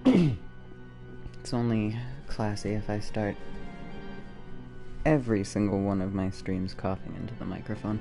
It's only classy if I start every single one of my streams coughing into the microphone.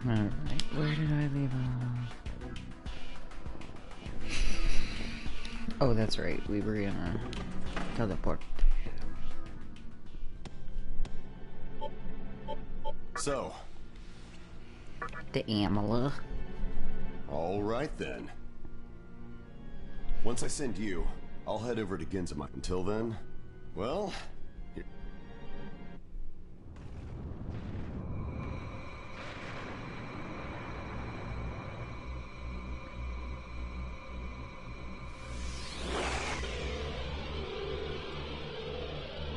Alright, where did I leave off? Oh, that's right, we were gonna teleport. So. The Amala. Alright then. Once I send you, I'll head over to Ginzama. Until then, well...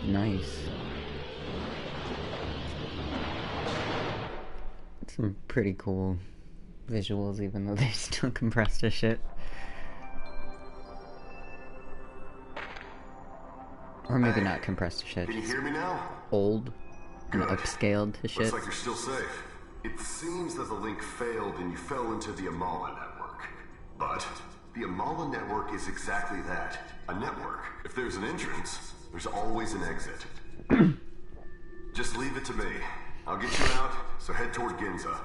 Nice. Some pretty cool visuals, even though they're still compressed as shit. Or maybe not compressed to shit. Can you hear me now? Old and Good. upscaled to shit. Looks like you're still safe. It seems that the link failed and you fell into the Amala network. But the Amala network is exactly that. A network. If there's an entrance, there's always an exit. Just leave it to me. I'll get you out, so head toward Ginza.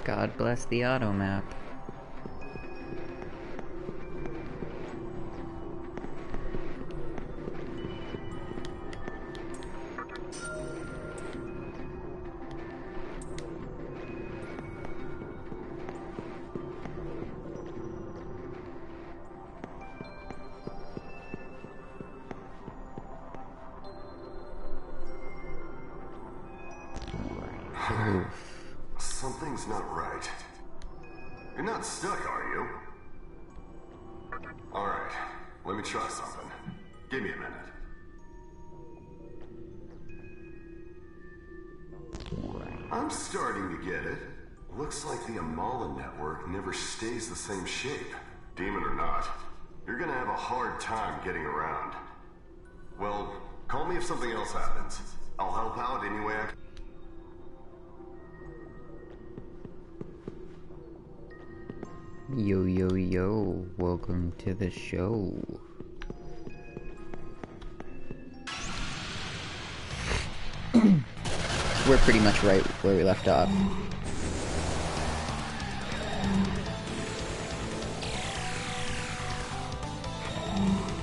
God bless the auto map. Something's not right. You're not stuck, are you? Alright, let me try something. Give me a minute. I'm starting to get it. Looks like the Amala network never stays the same shape. Demon or not, you're gonna have a hard time getting around. Well, call me if something else happens. I'll help out any way I can. Yo, yo, yo, welcome to the show. We're pretty much right where we left off.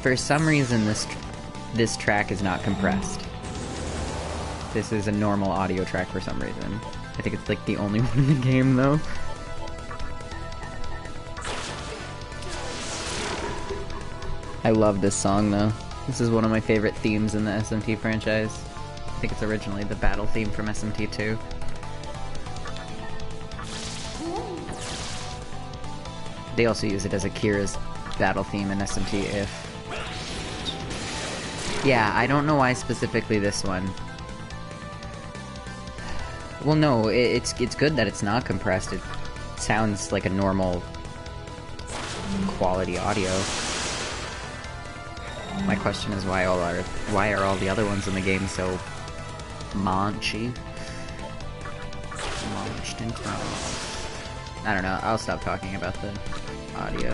For some reason, this track is not compressed. This is a normal audio track for some reason. I think it's like the only one in the game, though. I love this song, though. This is one of my favorite themes in the SMT franchise. I think it's originally the battle theme from SMT2. They also use it as Akira's battle theme in SMT If. Yeah, I don't know why specifically this one. Well, no, it's good that it's not compressed. It sounds like a normal quality audio. My question is why are all the other ones in the game so maunchy? Maunched and crunched. I don't know, I'll stop talking about the audio.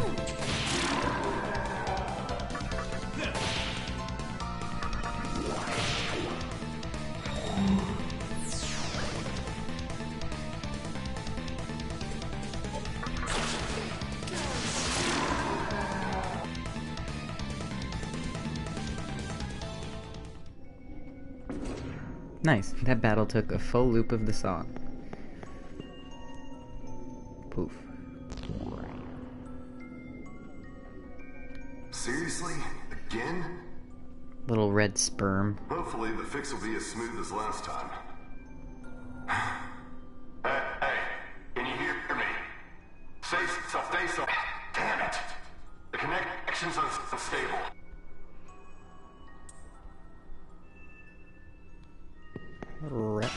Nice. That battle took a full loop of the song. Poof. Seriously? Again? Little red sperm. Hopefully the fix will be as smooth as last time. Hey, can you hear me? Say so. Damn it! The connection's unstable. Alright.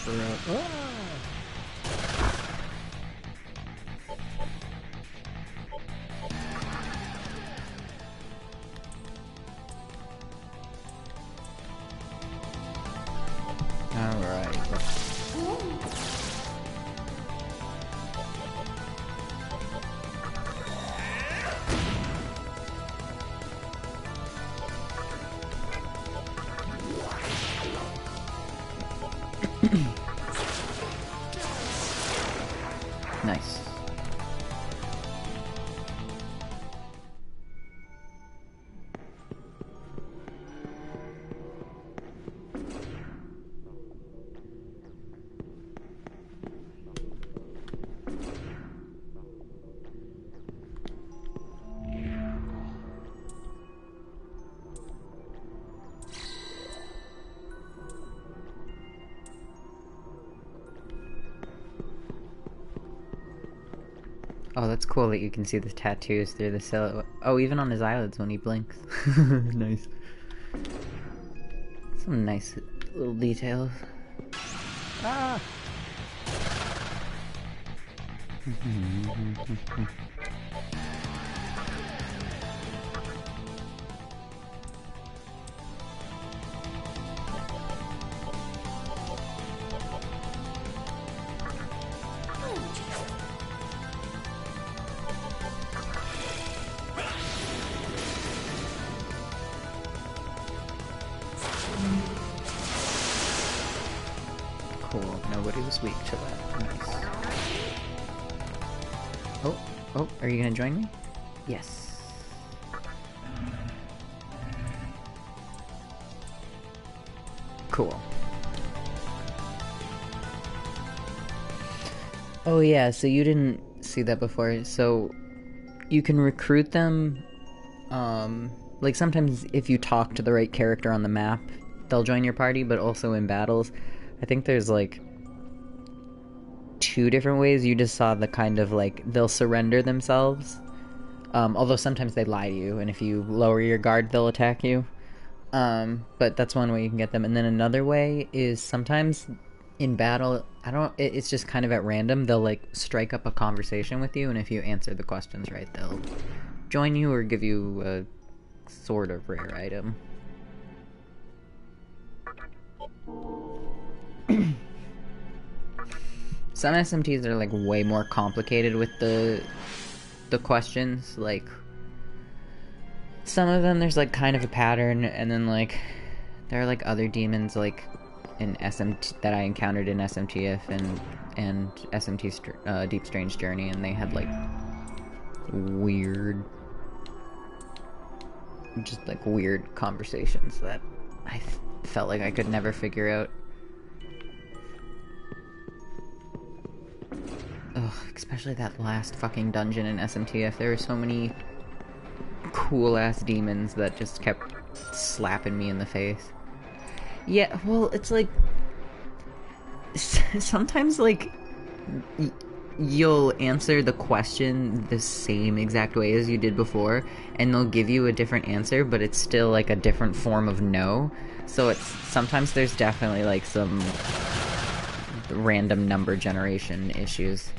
Nice. Oh, that's cool that you can see the tattoos through the silhouette. Oh, even on his eyelids when he blinks. Nice. Some nice little details. Ah! Cool. Nobody was weak to that. Nice. Oh, are you gonna join me? Yes. Cool. Oh yeah, so you didn't see that before. So you can recruit them, like sometimes if you talk to the right character on the map, they'll join your party, but also in battles. I think there's like 2 different ways. You just saw the kind of like they'll surrender themselves, although sometimes they lie to you, and if you lower your guard they'll attack you, but that's one way you can get them. And then another way is sometimes in battle, it's just kind of at random, they'll like strike up a conversation with you, and if you answer the questions right they'll join you or give you a sort of rare item. Some SMTs are like way more complicated with the questions. Like some of them there's like kind of a pattern, and then like there are like other demons like in SMT that I encountered in SMTF and SMT Deep Strange Journey, and they had like weird conversations that I felt like I could never figure out. Ugh, especially that last fucking dungeon in SMTF. There were so many cool-ass demons that just kept slapping me in the face. Yeah, well, it's like... sometimes, like, you'll answer the question the same exact way as you did before, and they'll give you a different answer, but it's still, like, a different form of no. So it's... sometimes there's definitely, like, some random number generation issues.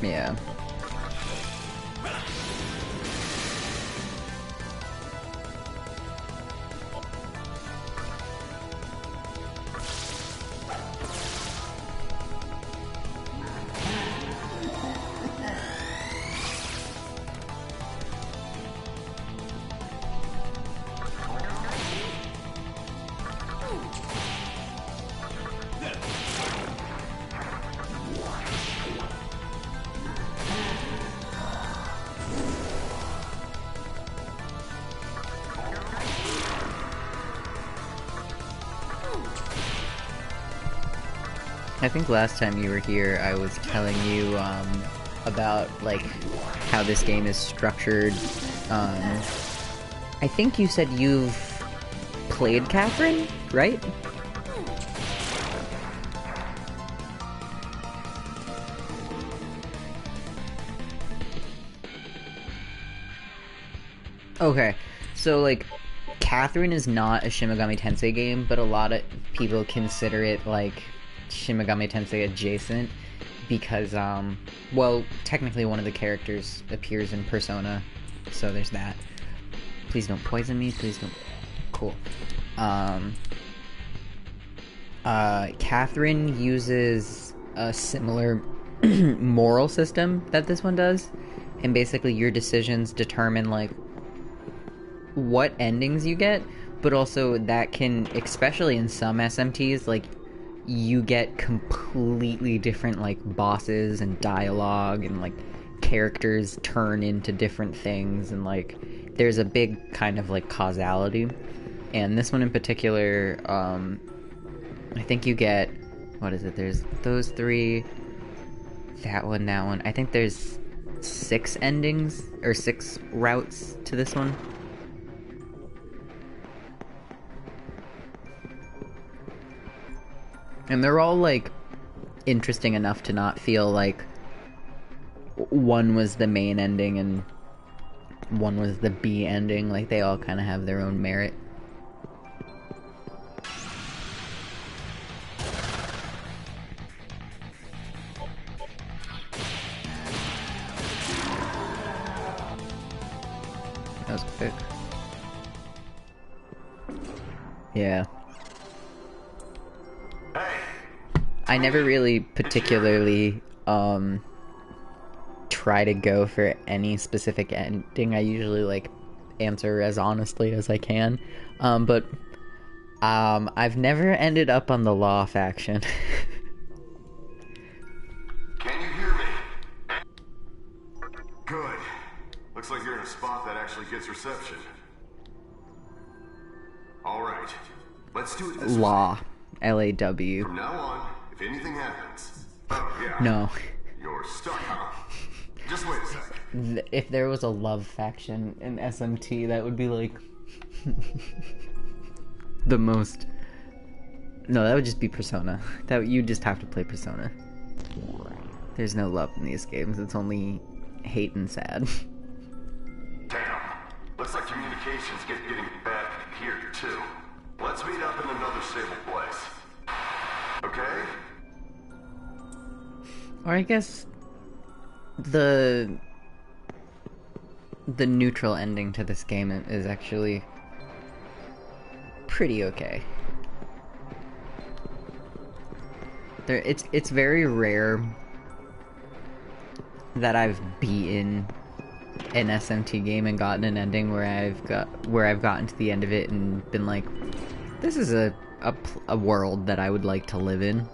Yeah. I think last time you were here, I was telling you about like how this game is structured. I think you said you've played Catherine, right? Okay, so like Catherine is not a Shin Megami Tensei game, but a lot of people consider it like Shin Megami Tensei adjacent because well, technically one of the characters appears in Persona, so there's that. Please don't poison me, please don't. Cool. Catherine uses a similar moral system that this one does, and basically your decisions determine like what endings you get, but also that can, especially in some SMTs, like you get completely different like bosses and dialogue, and like characters turn into different things, and like there's a big kind of like causality. And this one in particular, I think you get, what is it, there's those three, that one, I think there's 6 endings or 6 routes to this one. And they're all, like, interesting enough to not feel like one was the main ending and one was the B ending. Like, they all kind of have their own merit. That was quick. Yeah. I never really particularly try to go for any specific ending. I usually like answer as honestly as I can. But I've never ended up on the Law faction. Can you hear me? Good. Looks like you're in a spot that actually gets reception. Alright. Let's do it this Law. way. L-A-W. From now on, if anything happens... Oh, yeah. No. You're stuck, huh? Just wait a sec. If there was a love faction in SMT, that would be like... the most... No, that would just be Persona. That you just have to play Persona. There's no love in these games. It's only hate and sad. Damn. Looks like communications getting bad here, too. Let's meet up in another stable place. Okay? Or I guess... The neutral ending to this game is actually pretty okay. It's very rare that I've beaten an SMT game and gotten an ending where I've gotten to the end of it and been like, this is a world that I would like to live in.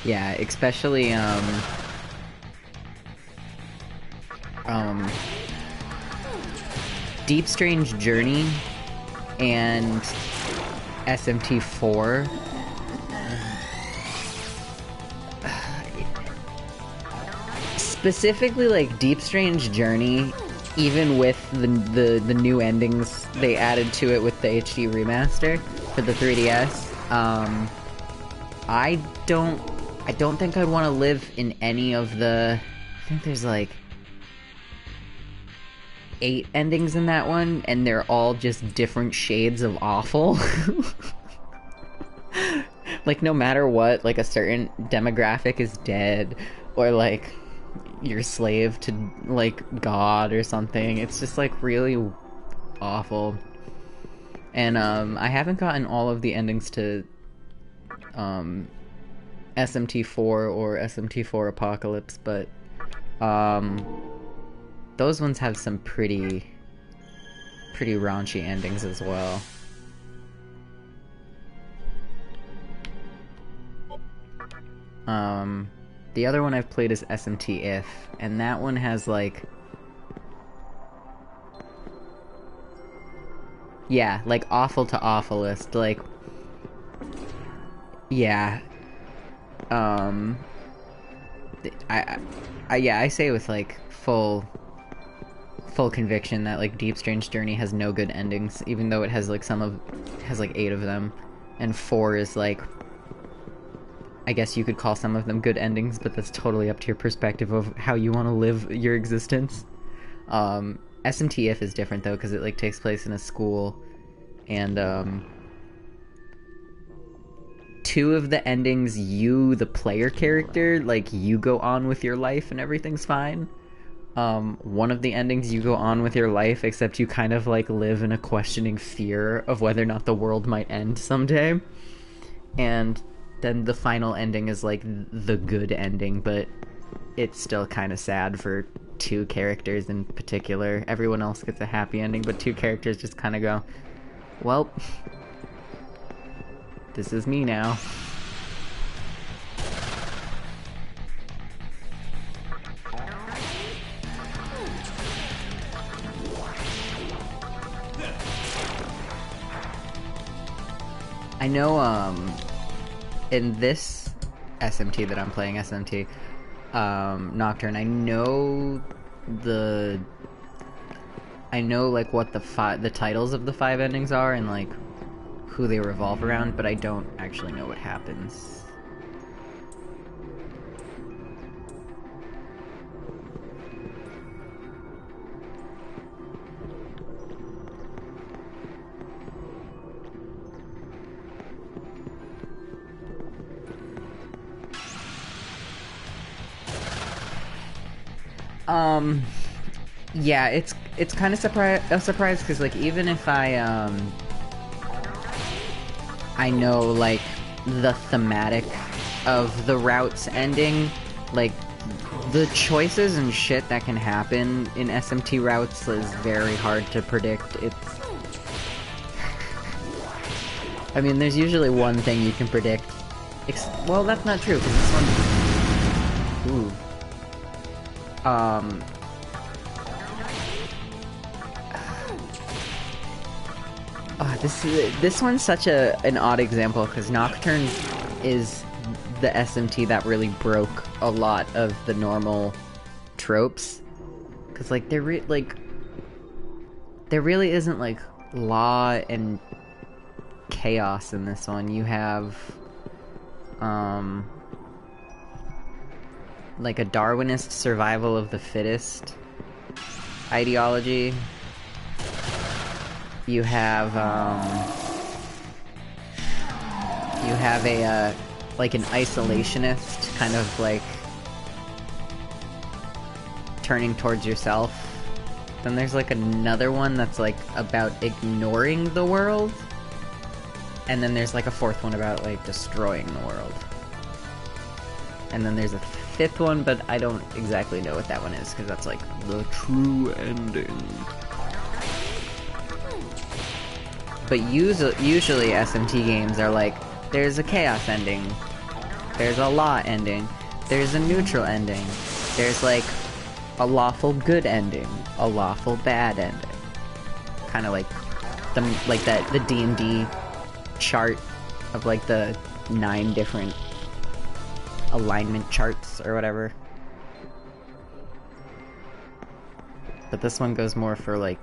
Yeah, especially, Deep Strange Journey and SMT4. Specifically, like, Deep Strange Journey, even with the new endings they added to it with the HD remaster for the 3DS, I don't think I'd want to live in any of the... I think there's like 8 endings in that one, and they're all just different shades of awful. Like, no matter what, like, a certain demographic is dead, or like you're slave to like God or something. It's just like really awful. And I haven't gotten all of the endings to SMT4 or SMT4 Apocalypse, but those ones have some pretty raunchy endings as well. The other one I've played is SMT If, and that one has like... Yeah, like awful to awfulest, like... Yeah. I say with like full conviction that like Deep Strange Journey has no good endings, even though it has like has like 8 of them, and 4 is like, I guess you could call some of them good endings, but that's totally up to your perspective of how you want to live your existence. SMTF is different though, because it like takes place in a school, and 2 of the endings, you, the player character, like you go on with your life and everything's fine. One of the endings you go on with your life, except you kind of like live in a questioning fear of whether or not the world might end someday. And then the final ending is like the good ending, but it's still kind of sad for 2 characters in particular. Everyone else gets a happy ending, but 2 characters just kind of go, well, this is me now. I know, in this SMT that I'm playing, SMT, Nocturne, I know like what the titles of the 5 endings are and like who they revolve around, but I don't actually know what happens. Yeah, it's kind of a surprise because like even if I know like the thematic of the route's ending, like the choices and shit that can happen in SMT routes is very hard to predict. I mean, there's usually one thing you can predict. Well, that's not true because this one. Ooh. This one's such an odd example because Nocturne is the SMT that really broke a lot of the normal tropes. Because like there really isn't like law and chaos in this one. You have like a Darwinist survival of the fittest ideology. You have a like an isolationist kind of like turning towards yourself. Then there's like another one that's like about ignoring the world, and then there's like a 4th one about like destroying the world, and then there's a 5th one, but I don't exactly know what that one is because that's like the true ending. But usually SMT games are like, there's a chaos ending, there's a law ending, there's a neutral ending, there's like a lawful good ending, a lawful bad ending. Kind of like the D&D chart of like the 9 different alignment charts or whatever. But this one goes more for like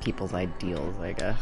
people's ideals, I guess.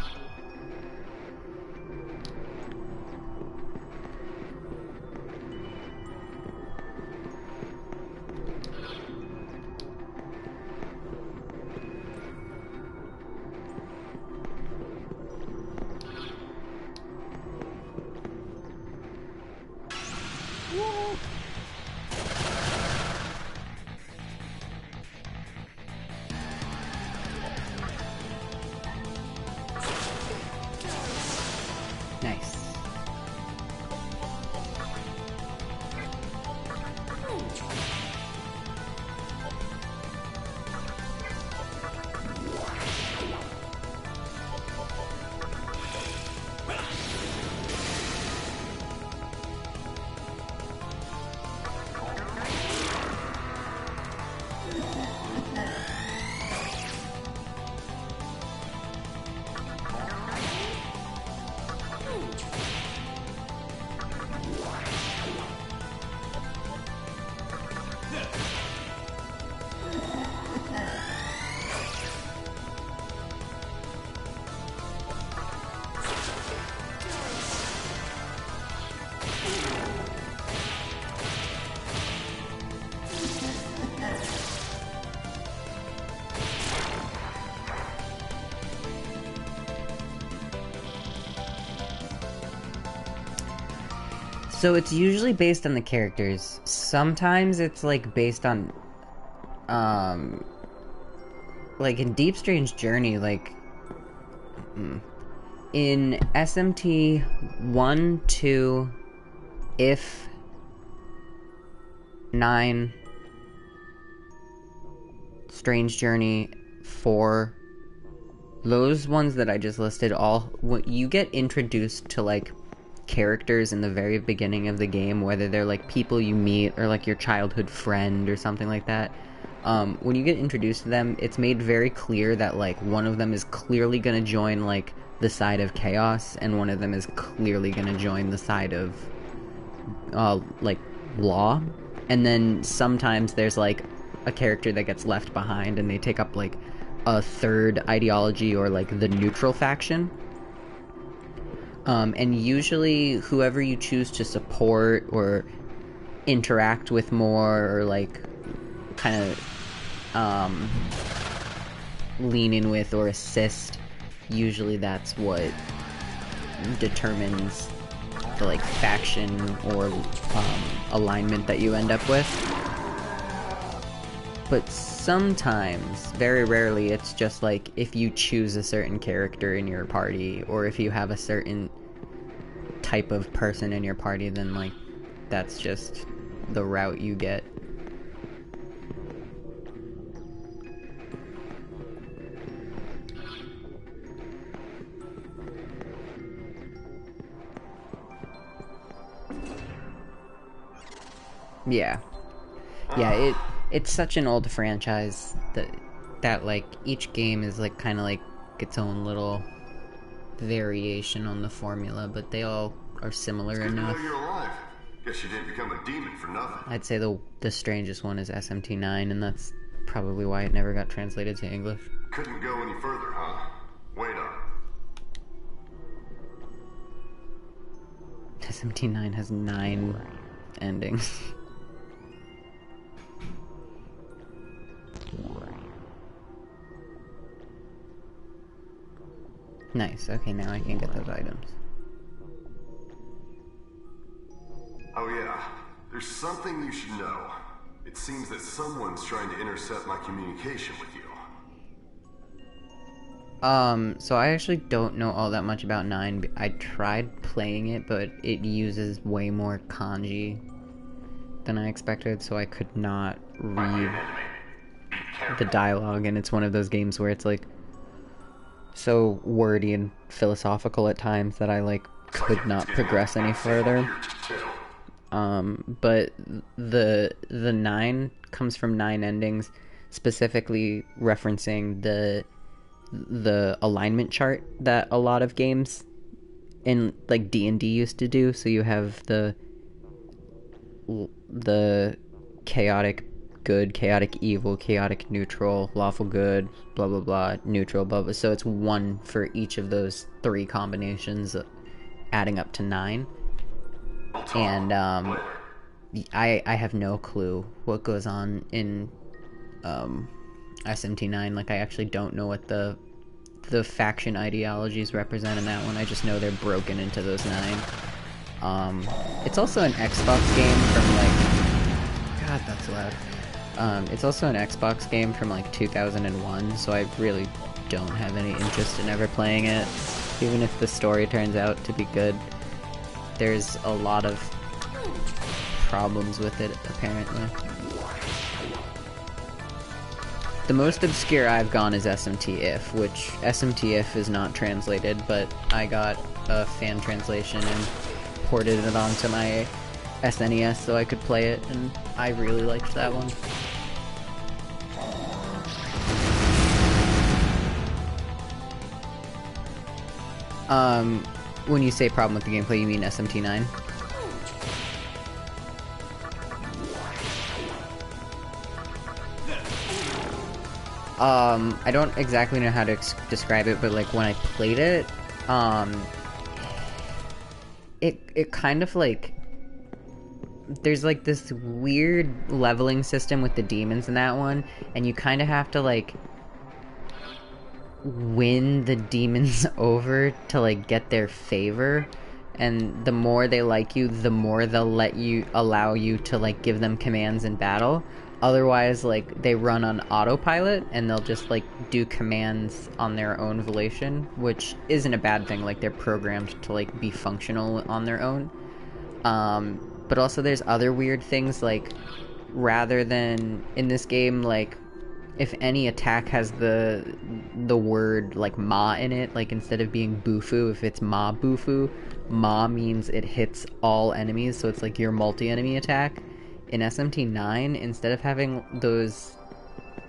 So it's usually based on the characters. Sometimes it's like based on like in Deep Strange Journey, like in SMT 1, 2, if 9, Strange Journey 4, those ones that I just listed, all when you get introduced to like characters in the very beginning of the game, whether they're like people you meet or like your childhood friend or something like that, when you get introduced to them, it's made very clear that like one of them is clearly gonna join like the side of chaos, and one of them is clearly gonna join the side of like law. And then sometimes there's like a character that gets left behind and they take up like a third ideology or like the neutral faction. And usually whoever you choose to support or interact with more or like kind of lean in with or assist, usually that's what determines the like faction or alignment that you end up with. But sometimes, very rarely, it's just like if you choose a certain character in your party, or if you have a certain type of person in your party, then like that's just the route you get. Yeah. It's such an old franchise that like each game is like kind of like its own little variation on the formula, but they all are similar enough. You're alive. Guess you didn't become a demon for nothing. I'd say the strangest one is SMT9, and that's probably why it never got translated to English. Couldn't go any further, huh? Wait up. SMT9 has 9 endings. Nice, okay, now I can get those items. Oh yeah, there's something you should know. It seems that someone's trying to intercept my communication with you. So I actually don't know all that much about 9. I tried playing it, but it uses way more kanji than I expected, so I could not read the dialogue, and it's one of those games where it's like so wordy and philosophical at times that I like could not progress any further. But the 9 comes from 9 endings, specifically referencing the alignment chart that a lot of games in like D&D used to do. So you have the chaotic good, chaotic evil, chaotic neutral, lawful good, blah blah blah, neutral, blah blah. So it's 1 for each of those 3 combinations, adding up to 9. And I have no clue what goes on in SMT9. Like I actually don't know what the faction ideologies represent in that one. I just know they're broken into those 9. It's also an Xbox game from like, God, that's loud. It's also an Xbox game from like 2001, so I really don't have any interest in ever playing it, even if the story turns out to be good. There's a lot of problems with it, apparently. The most obscure I've gone is SMT If, which SMT If is not translated, but I got a fan translation and ported it onto my SNES so I could play it, and I really liked that one. When you say problem with the gameplay, you mean SMT9? I don't exactly know how to describe it, but like when I played it, it kind of like, there's like this weird leveling system with the demons in that one, and you kind of have to like win the demons over to like get their favor, and the more they like you, the more they'll allow you to like give them commands in battle. Otherwise, like, they run on autopilot and they'll just like do commands on their own volition, which isn't a bad thing. Like, they're programmed to like be functional on their own. But also there's other weird things, like, rather than in this game, like, if any attack has the word like ma in it, like instead of being bufu, if it's ma bufu, ma means it hits all enemies, so it's like your multi-enemy attack. In SMT9, instead of having those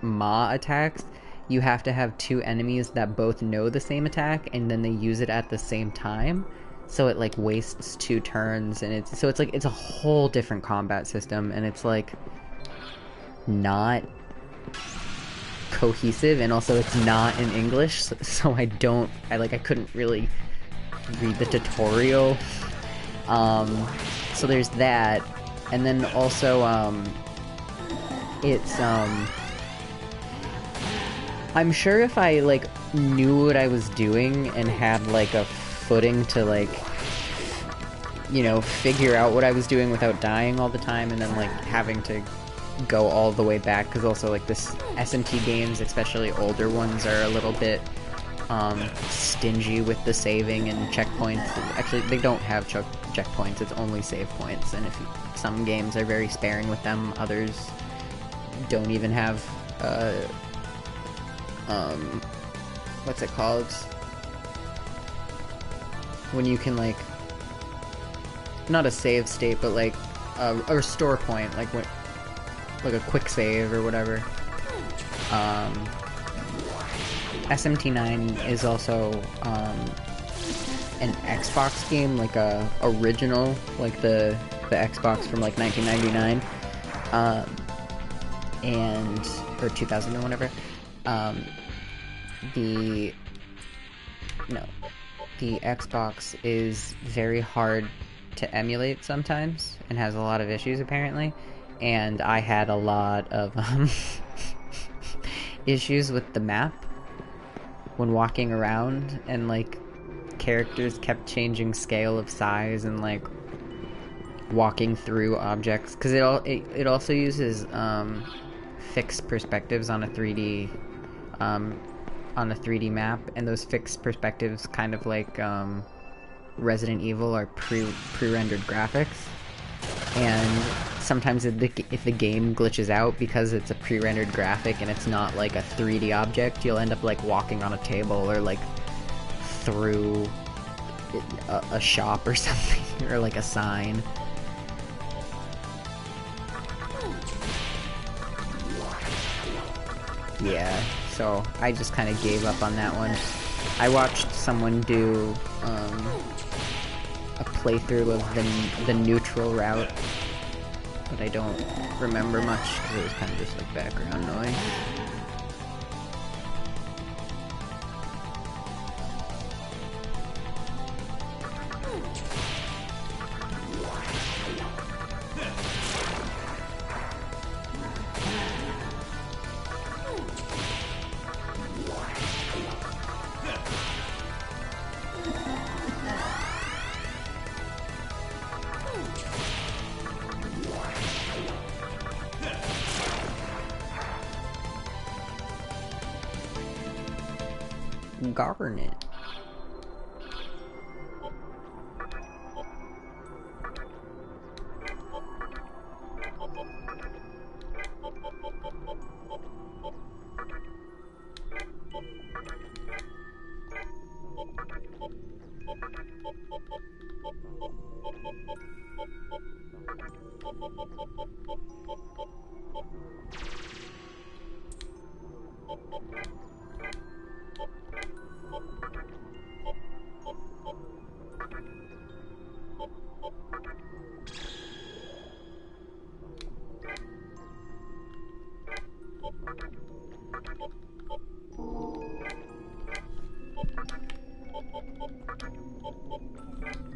ma attacks, you have to have two enemies that both know the same attack, and then they use it at the same time. So it like wastes 2 turns, and it's like it's a whole different combat system, and it's like not cohesive, and also it's not in English, so I couldn't really read the tutorial. So there's that, and then also it's I'm sure if I like knew what I was doing and had like a footing to like, you know, figure out what I was doing without dying all the time, and then like having to go all the way back, because also like this SMT games, especially older ones, are a little bit stingy with the saving and checkpoints. Actually, they don't have checkpoints, it's only save points, and some games are very sparing with them, others don't even have what's it called, when you can like, not a save state, but like a restore point, like when, like a quick save or whatever. SMT9 is also an Xbox game, like a original, like the Xbox from like 1999, or 2000 or whatever. The Xbox is very hard to emulate sometimes and has a lot of issues apparently, and I had a lot of issues with the map when walking around, and like characters kept changing scale of size and like walking through objects, because it also uses fixed perspectives on a 3D map, and those fixed perspectives, kind of like Resident Evil, are pre-rendered graphics, and sometimes if the game glitches out because it's a pre-rendered graphic and it's not like a 3D object, you'll end up like walking on a table or like through a shop or something, or like a sign. Yeah, so I just kind of gave up on that one. I watched someone do a playthrough of the neutral route, but I don't remember much because it was kind of just like background noise. Garnet.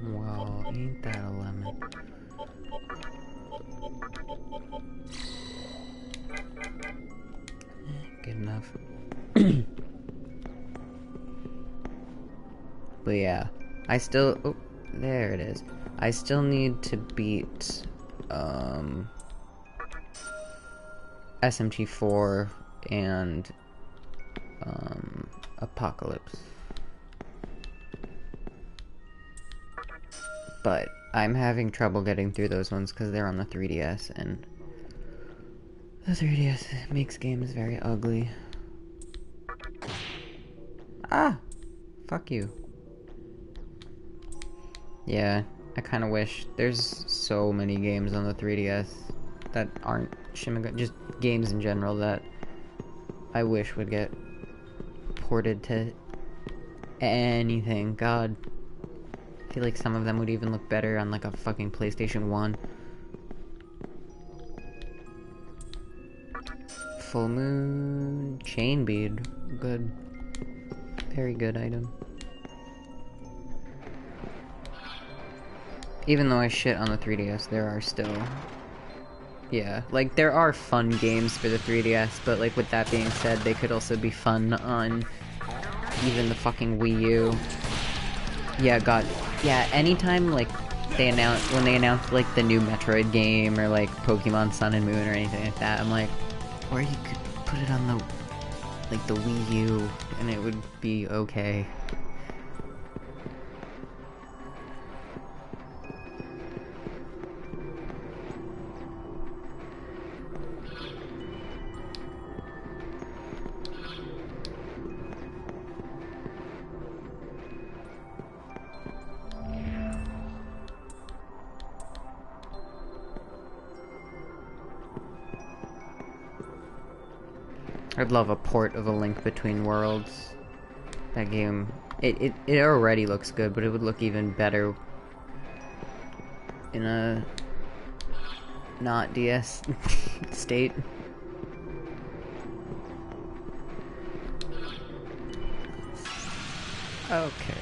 Well, ain't that a lemon? Good enough. But yeah, I still... Oh, There it is. I still need to beat SMT4 and Apocalypse. But I'm having trouble getting through those ones because they're on the 3DS, and the 3DS makes games very ugly. Ah! Fuck you. Yeah, I kind of wish. There's so many games on the 3DS that aren't Shin Megami, just games in general that I wish would get ported to anything. God. I feel like some of them would even look better on like a fucking PlayStation 1. Full Moon Chain Bead. Good. Very good item. Even though I shit on the 3DS, there are still... Yeah, like, there are fun games for the 3DS, but like, with that being said, they could also be fun on even the fucking Wii U. Yeah, God. Yeah, anytime, like, when they announce, like, the new Metroid game, or, like, Pokemon Sun and Moon, or anything like that, I'm like, or you could put it on the, like, the Wii U, and it would be okay. I'd love a port of A Link Between Worlds. That game, it already looks good, but it would look even better in a not DS state. Okay.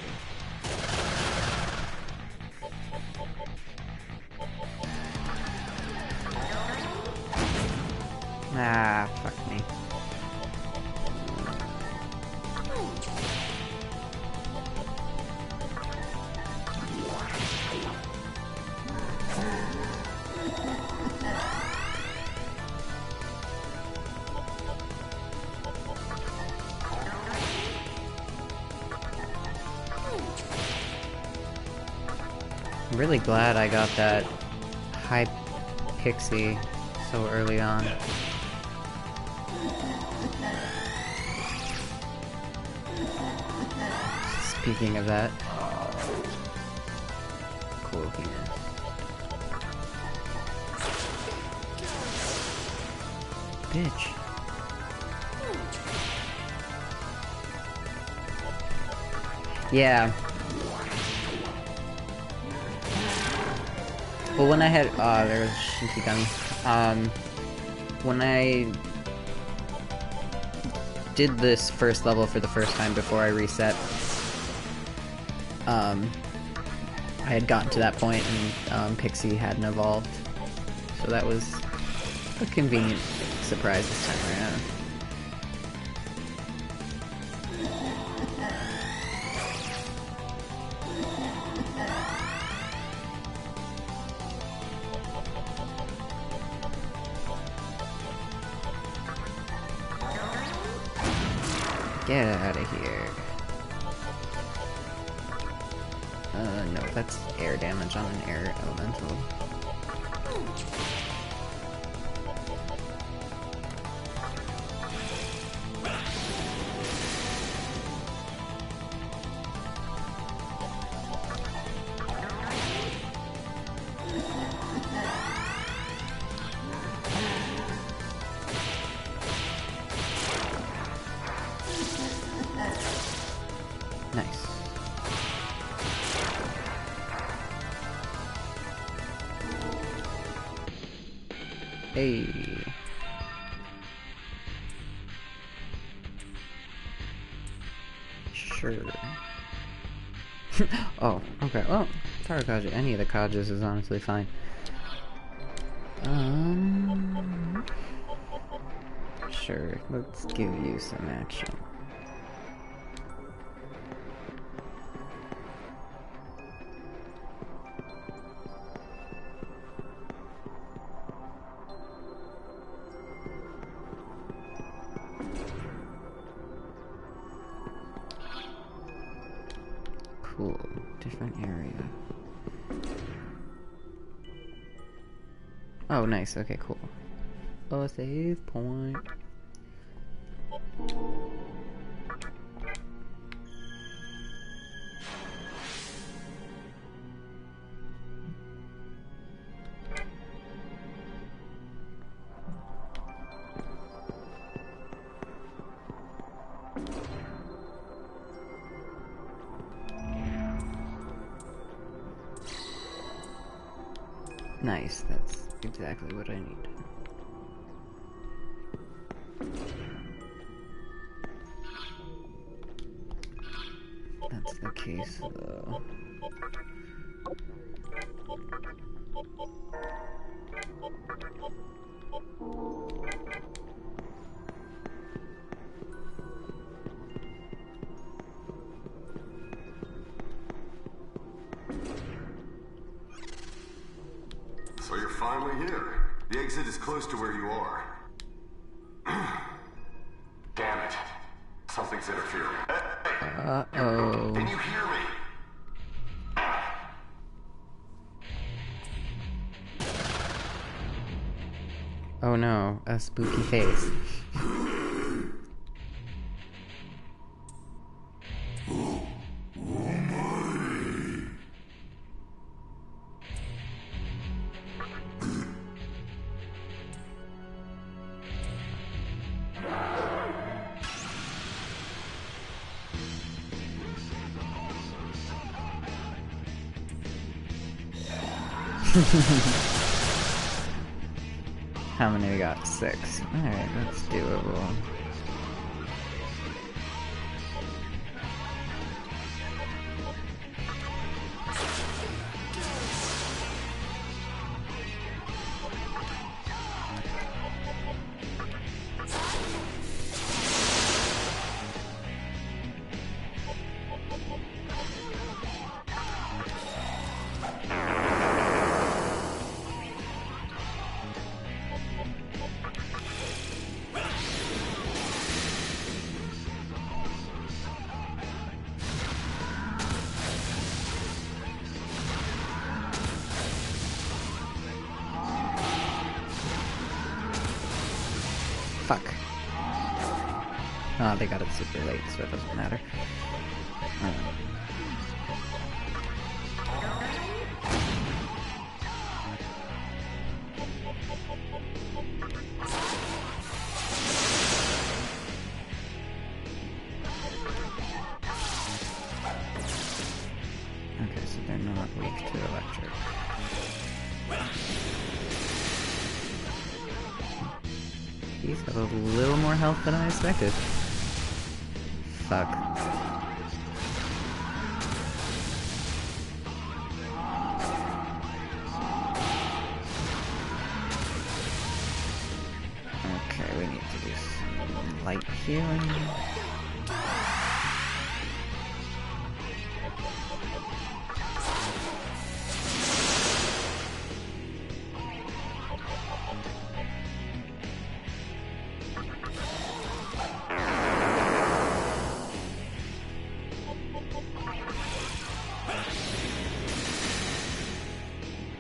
Ah, fuck me. I'm really glad I got that high pixie so early on. Speaking of that, cool here. Bitch. Yeah. Well, when I had, there's Shin Megami. When I did this first level for the first time before I reset, I had gotten to that point and, Pixie hadn't evolved. So that was a convenient surprise this time around. Get out of here. No, that's air damage on an air elemental. Nice. Hey. Sure. Oh, okay. Well, Tarakaja, any of the Kajas is honestly fine. Sure, let's give you some action. Cool. Different area. Oh, nice. Okay, cool. Oh, save point. Nice, that's exactly what I need. That's the case, though. So you're finally here. The exit is close to where you are. Damn it. Something's interfering. Hey, Uh-oh. can you hear me? Oh no, a spooky face. How many we got? 6. Alright, that's doable. Fuck. Oh, they got it super late, so it doesn't matter. Okay, so they're not weak to electric. He's got a little more health than I expected. Fuck. Okay, we need to do some light healing.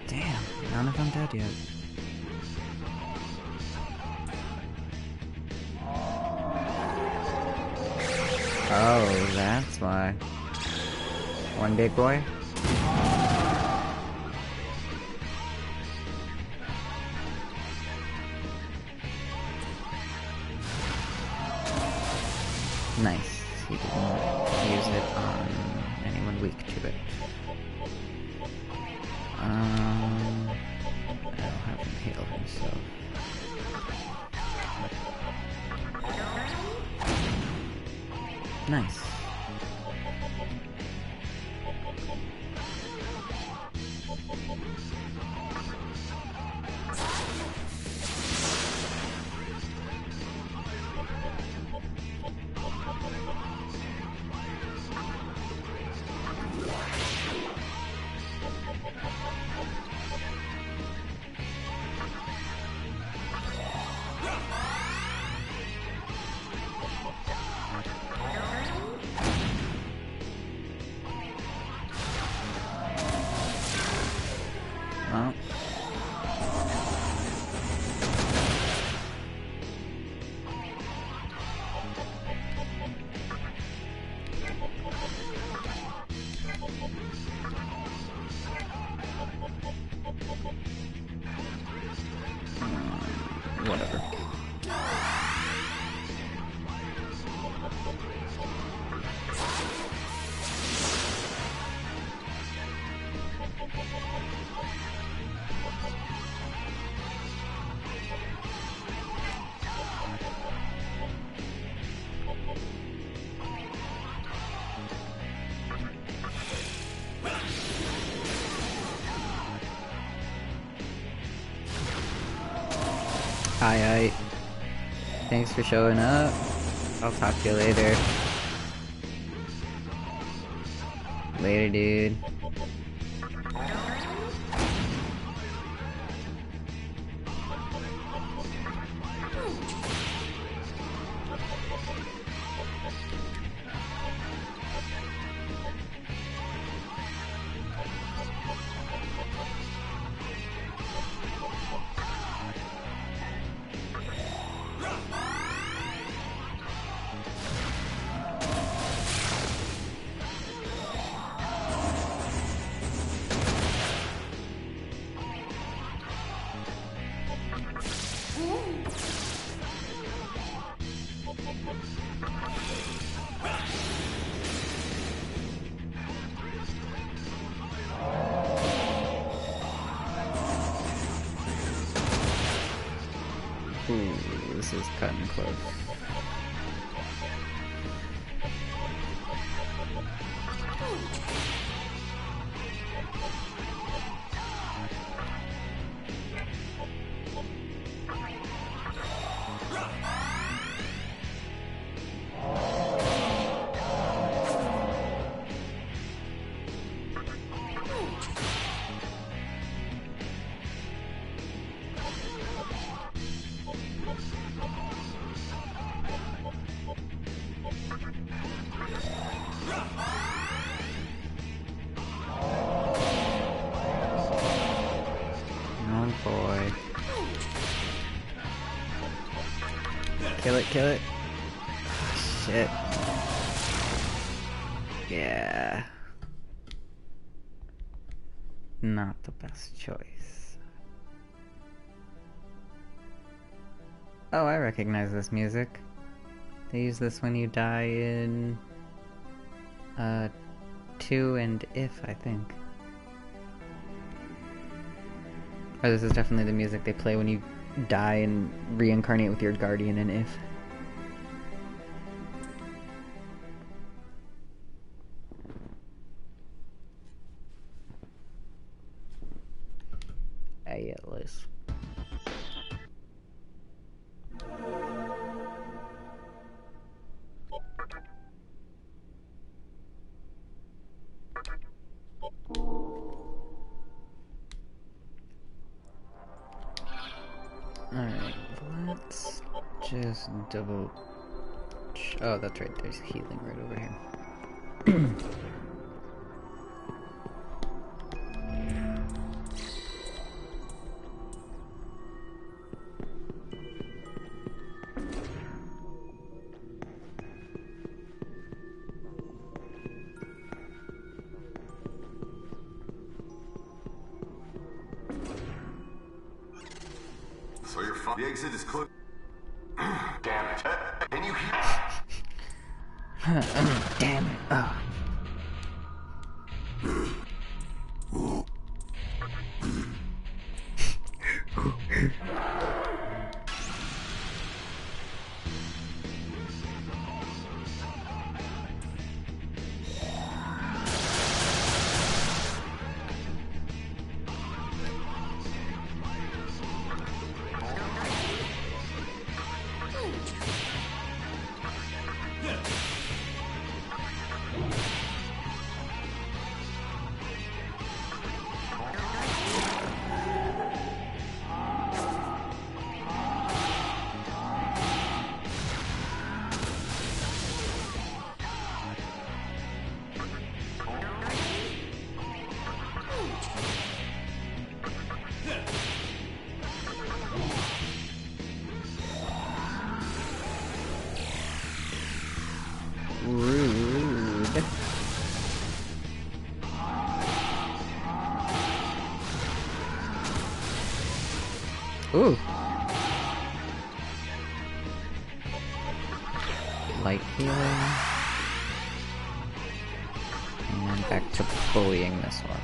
Damn, none of them dead yet. Oh, that's why. One big boy? Nice. He didn't use it on anyone weak to it. I'll have him heal himself. Nice. Hi, thanks for showing up. I'll talk to you later. Later, dude. Ooh, this is cutting close. Oh boy. Kill it, kill it. Oh, shit. Yeah. Not the best choice. Oh, I recognize this music. They use this when you die in 2 and If, I think. Or this is definitely the music they play when you die and reincarnate with your guardian in If. Hey, Liz. Alright, let's just double... Oh, that's right, there's healing right over here. So you're fine. The exit is closed. Damn it. Can you hear? Damn it. Oh. Rude. Ooh. Light healing. And back to bullying this one.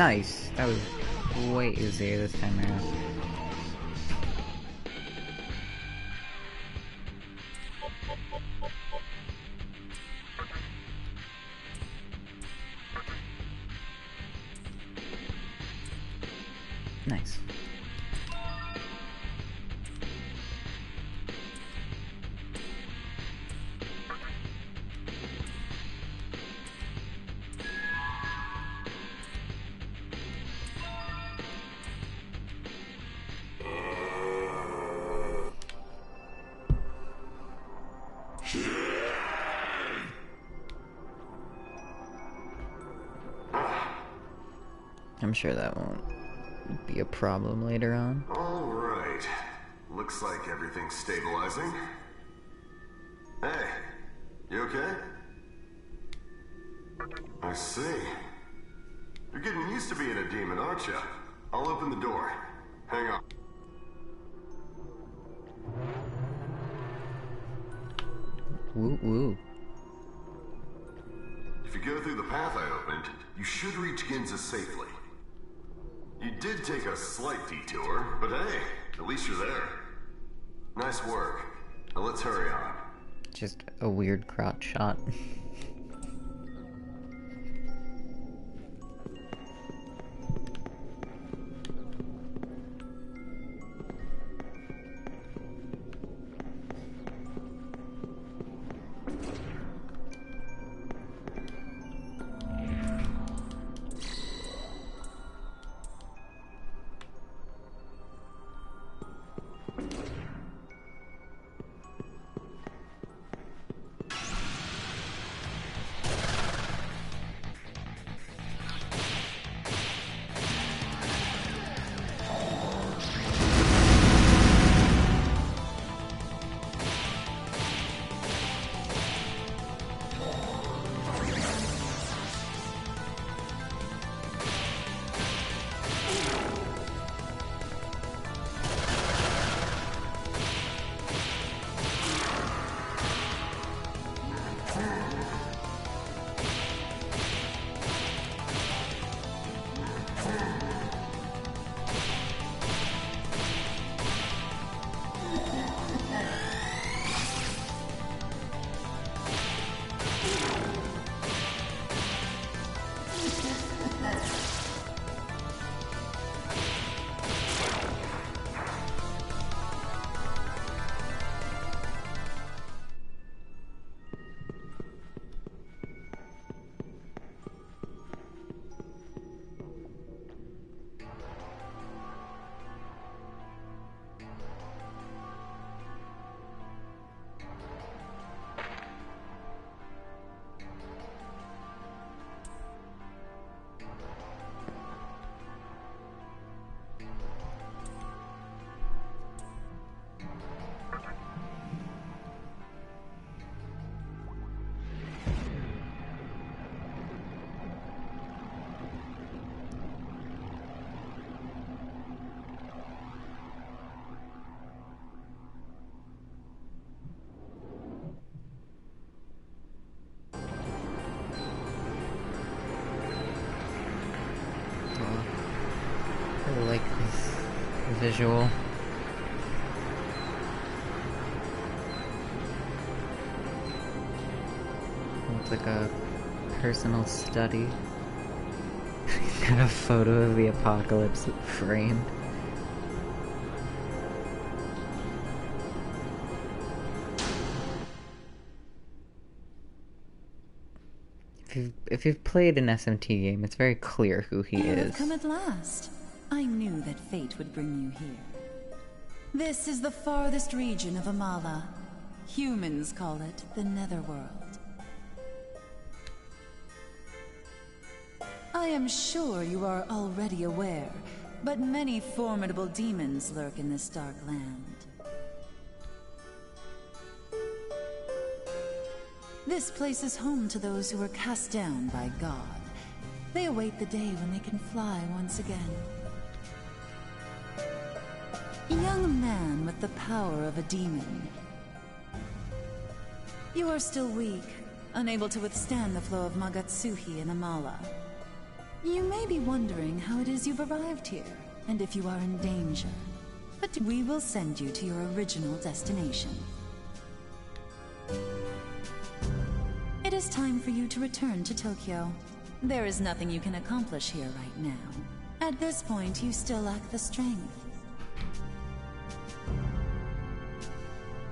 Nice. That was way easier this time around. Nice. I'm sure that won't be a problem later on. Alright. Looks like everything's stabilizing. Hey, you okay? I see. You're getting used to being a demon, aren't you? I'll open the door. Hang on. Woo woo. If you go through the path I opened, you should reach Ginza safely. You did take a slight detour, but hey, at least you're there. Nice work. Now let's hurry on. Just a weird crotch shot. I like this visual. It's like a personal study. Got a photo of the apocalypse framed. If you've played an SMT game, it's very clear who he is. You've come at last. I knew that fate would bring you here. This is the farthest region of Amala. Humans call it the Netherworld. I am sure you are already aware, but many formidable demons lurk in this dark land. This place is home to those who were cast down by God. They await the day when they can fly once again. Young man with the power of a demon. You are still weak, unable to withstand the flow of Magatsuhi and Amala. You may be wondering how it is you've arrived here, and if you are in danger. But we will send you to your original destination. It is time for you to return to Tokyo. There is nothing you can accomplish here right now. At this point, you still lack the strength.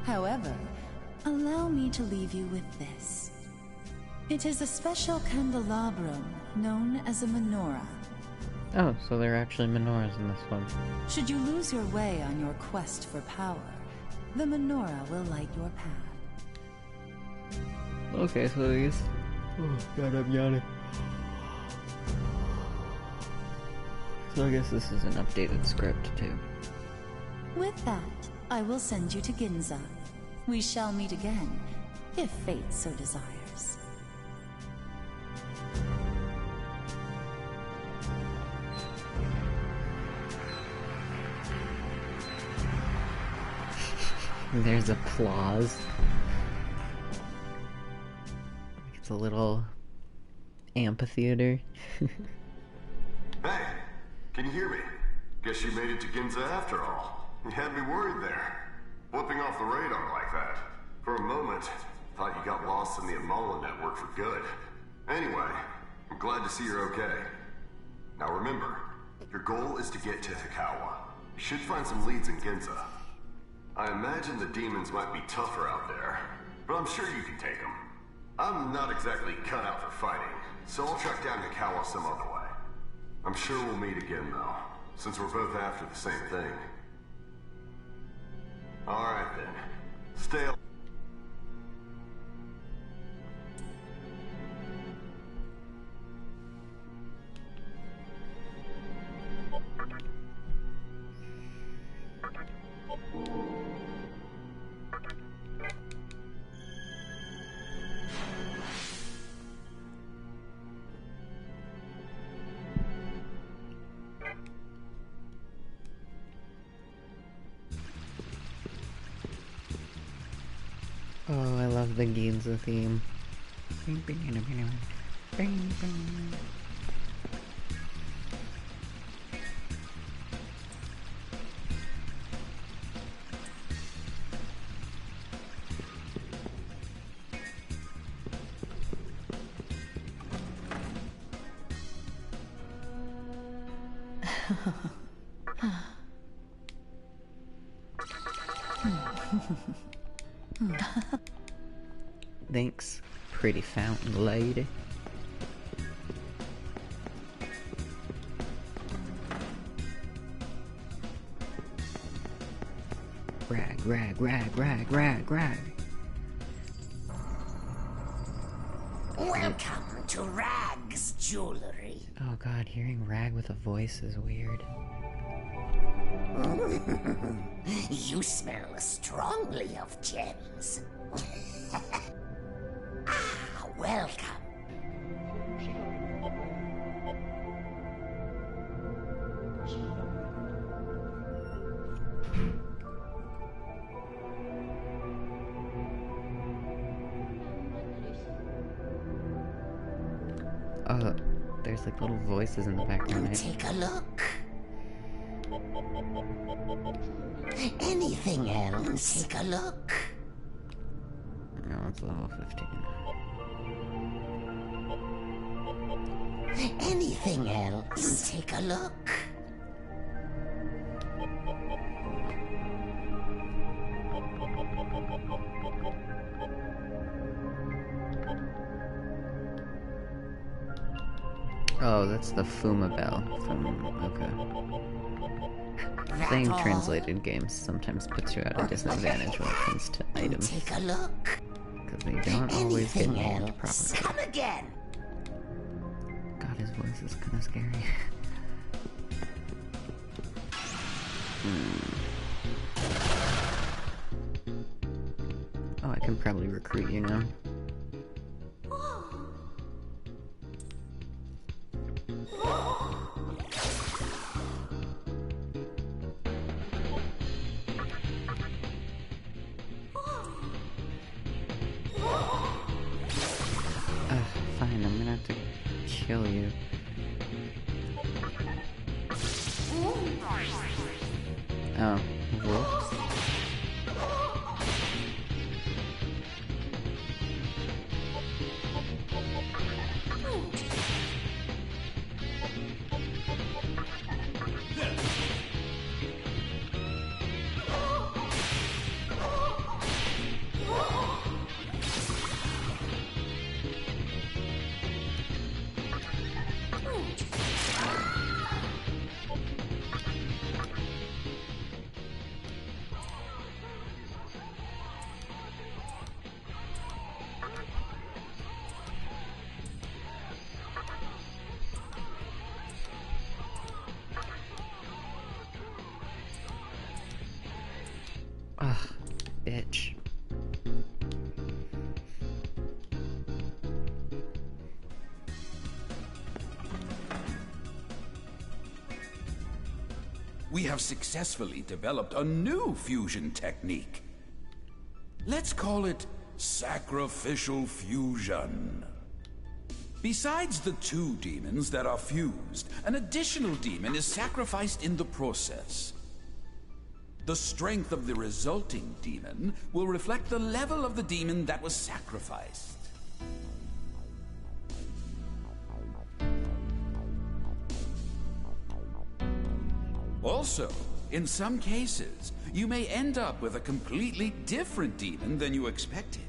However, allow me to leave you with this. It is a special candelabrum known as a menorah. Oh, so there are actually menorahs in this one. Should you lose your way on your quest for power, the menorah will light your path. Okay, so I guess... Oh god, I'm yawning. So I guess this is an updated script, too. With that, I will send you to Ginza. We shall meet again, if fate so desires. There's applause. It's a little amphitheater. Hey, can you hear me? Guess you made it to Ginza after all. You had me worried there. Flipping off the radar like that. For a moment, thought you got lost in the Amala network for good. Anyway, I'm glad to see you're okay. Now remember, your goal is to get to Hikawa. You should find some leads in Ginza. I imagine the demons might be tougher out there, but I'm sure you can take them. I'm not exactly cut out for fighting, so I'll track down Hikawa some other way. I'm sure we'll meet again, though, since we're both after the same thing. Alright then. Stay al- Oh, I love the Ginza theme. Thanks, pretty fountain lady. Rag, rag, rag, rag, rag, rag. Welcome to Rag's Jewelry. Oh god, hearing Rag with a voice is weird. You smell strongly of gems. Welcome. There's like little voices in the background. Right? Take a look. Anything else? Take a look. No, it's level 15. Anything else? Take a look. Oh, that's the Fuma Bell from... okay. Playing translated games sometimes puts you at a disadvantage when it comes to items. Take a look. Because they don't always get named properly. Come again. God, his voice is kind of scary. Oh, I can probably recruit you now. Fine, I'm gonna have to kill you. Oh, whoops. Ugh, bitch. We have successfully developed a new fusion technique. Let's call it sacrificial fusion. Besides the 2 demons that are fused, an additional demon is sacrificed in the process. The strength of the resulting demon will reflect the level of the demon that was sacrificed. Also, in some cases, you may end up with a completely different demon than you expected.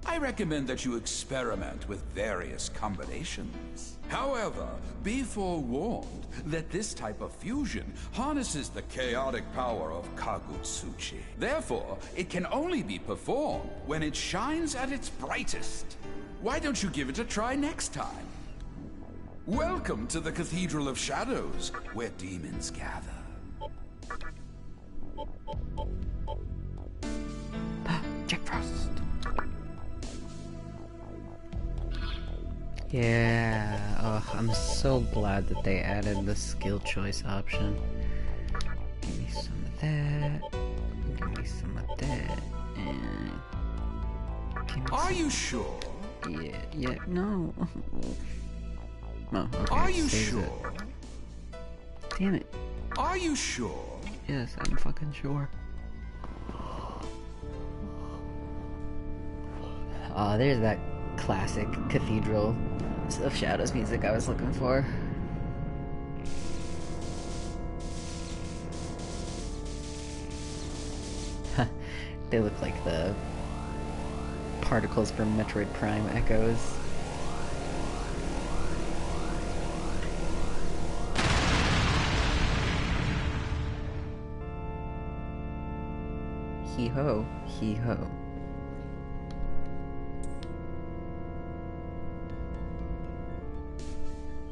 I recommend that you experiment with various combinations. However, be forewarned that this type of fusion harnesses the chaotic power of Kagutsuchi. Therefore, it can only be performed when it shines at its brightest. Why don't you give it a try next time? Welcome to the Cathedral of Shadows, where demons gather. Jack Frost. Yeah, oh, I'm so glad that they added the skill choice option. Give me some of that. Give me some of that. And give me Are some... you sure? Yeah, no. Oh, okay. Are you saves sure? it. Damn it. Are you sure? Yes, I'm fucking sure. Oh, there's that classic Cathedral of Shadows music I was looking for. They look like the particles from Metroid Prime echoes. Hee-ho, hee-ho.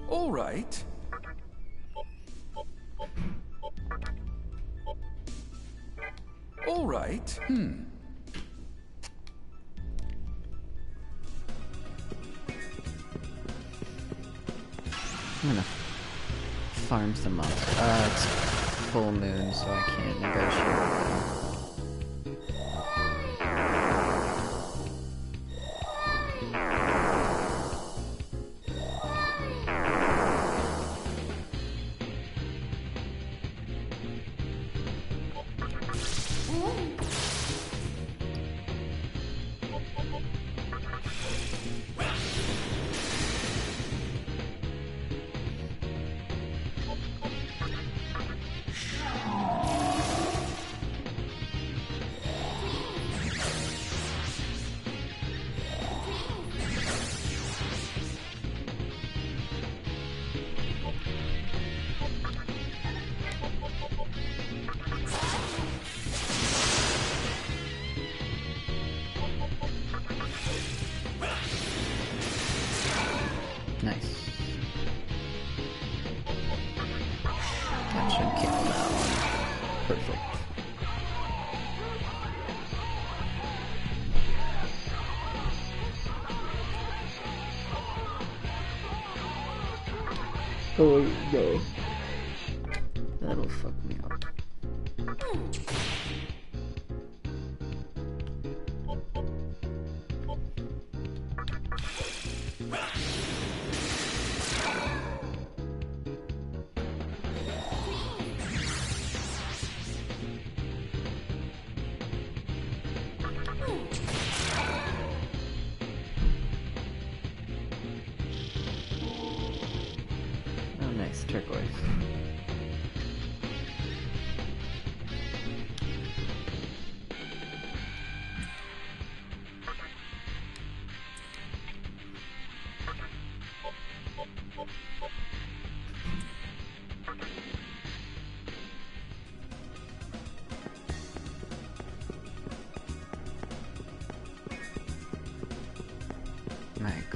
All right. All right. I'm gonna farm some up. It's full moon, so I can't negotiate. Nice. That should kill that one. Perfect. Oh no. That'll fuck me up.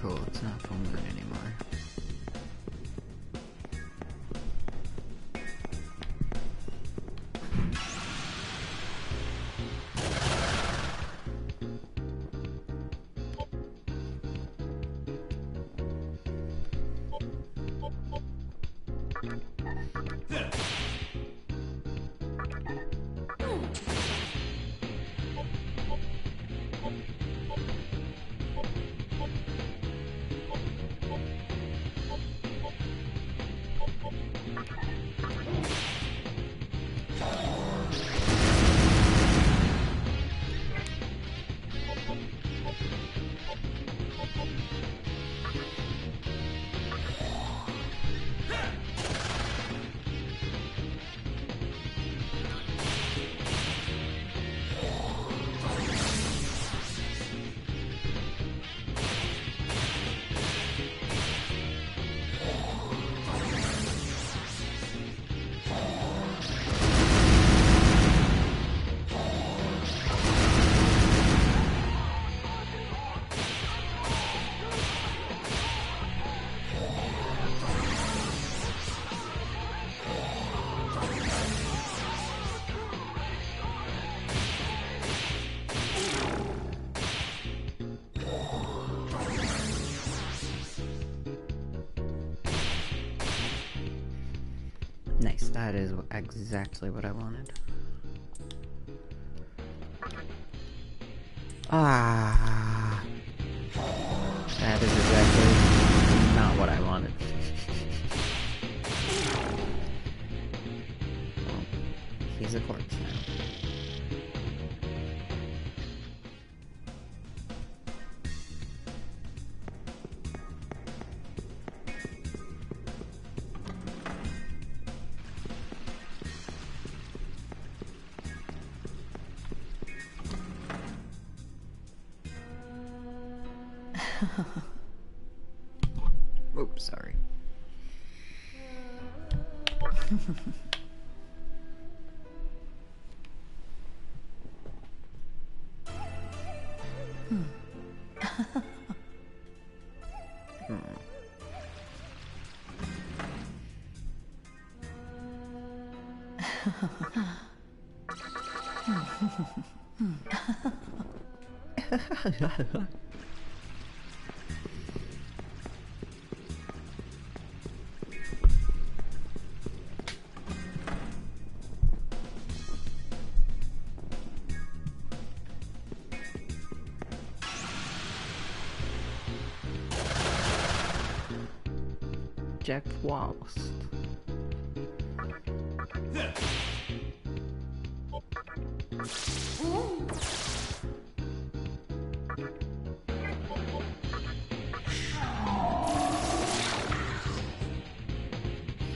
cool, it's not full moon anymore. Nice, that is exactly what I wanted. Ah, that is exactly not what I wanted. Well, he's a corpse now. Oops, sorry. Jack Frost.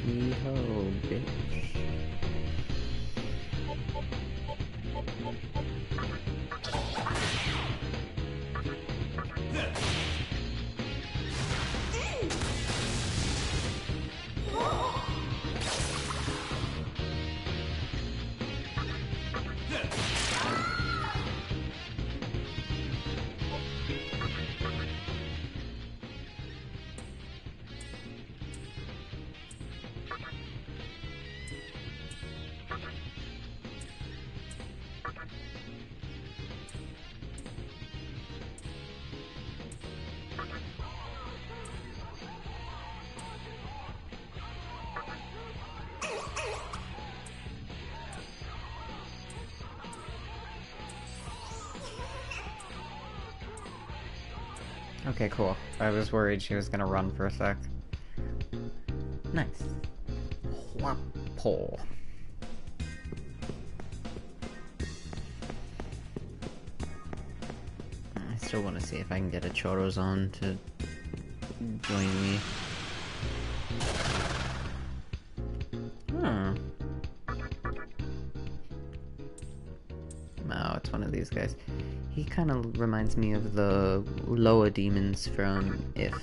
Hee-ho, bitch. Okay, cool. I was worried she was gonna run for a sec. Nice. Whapple. I still want to see if I can get a Chorozone to join me. Hmm. No, it's one of these guys. He kind of reminds me of the Loa demons from If.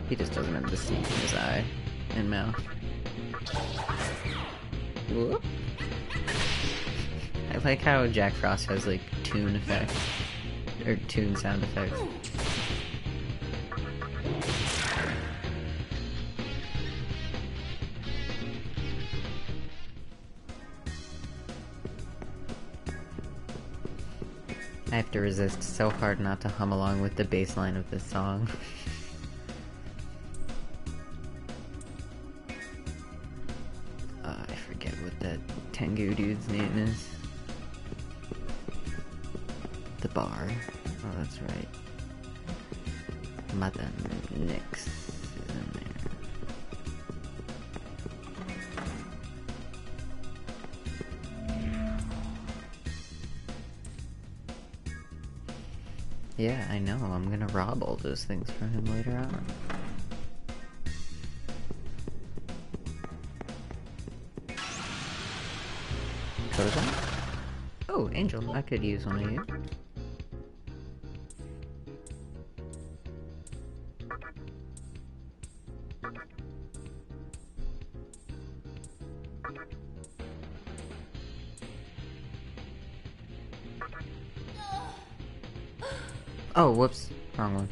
He just doesn't have the seed in his eye and mouth. Whoop. I like how Jack Frost has like tune effects, or tune sound effects. I have to resist so hard not to hum along with the bass line of this song. I forget what that Tengu dude's name is. The bar. Oh, that's right. Mother Nyx is in there. Yeah, I know. I'm gonna rob all those things from him later on. Kozan? Oh, Angel. I could use one of you. Oh, whoops. Wrong one.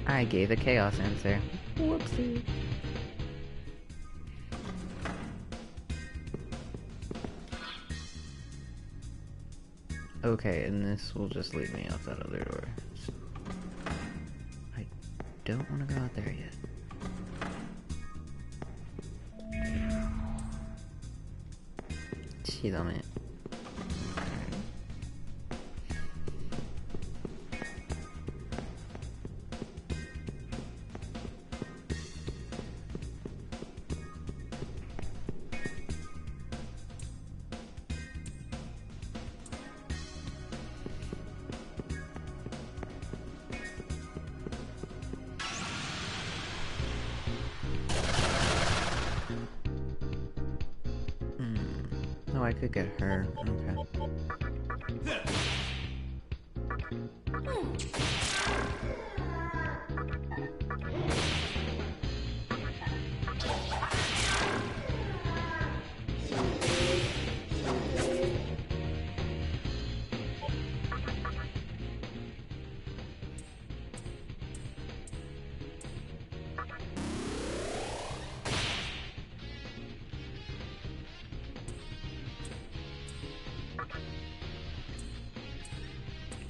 I gave a chaos answer. Whoopsie. Okay, and this will just lead me out that other door. I don't want to go out there yet. Chidame. Oh, I could get her. Okay.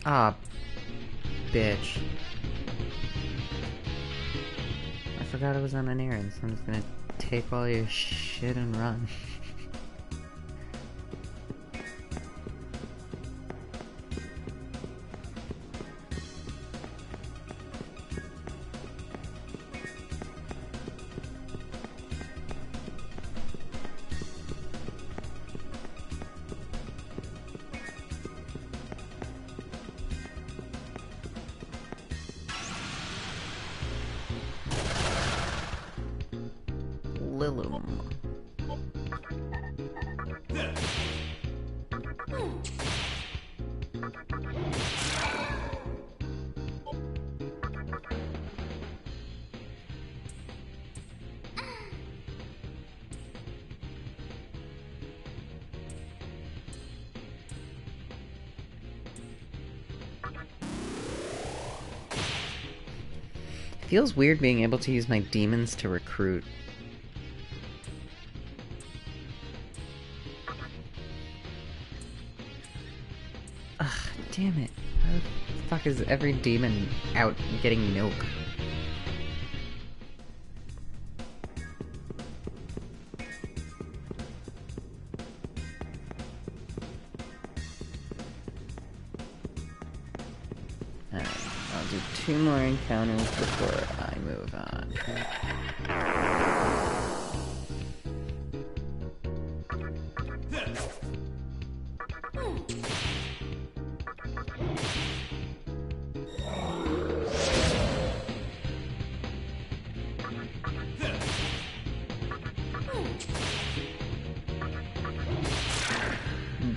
Ah, bitch. I forgot I was on an errand, so I'm just gonna take all your shit and run. Lilum. It feels weird being able to use my demons to recruit. Ugh, damn it. How the fuck is every demon out getting milk? Alright, I'll do 2 more encounters before I move on.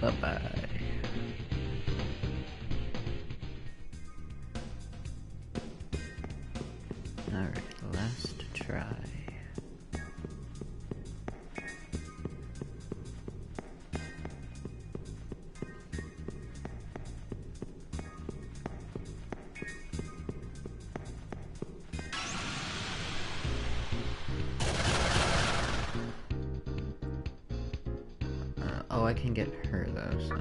Bye-bye. Alright, last try. Oh, I can get her though, so...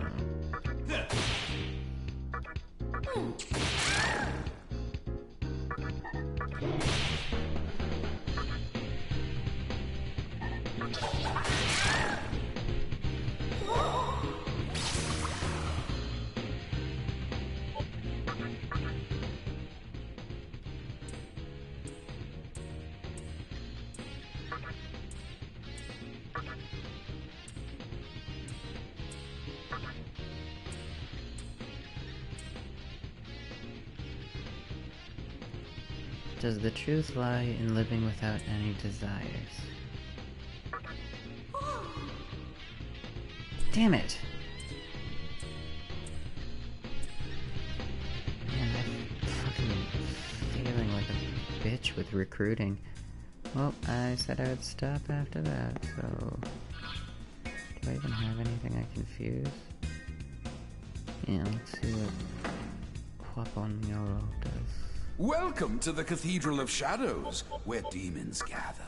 Does the truth lie in living without any desires? Damn it! Man, I'm fucking failing like a bitch with recruiting. Well, I said I would stop after that, so... Do I even have anything I can fuse? Yeah, let's see what Quaponyoro does. Welcome to the Cathedral of Shadows, where demons gather.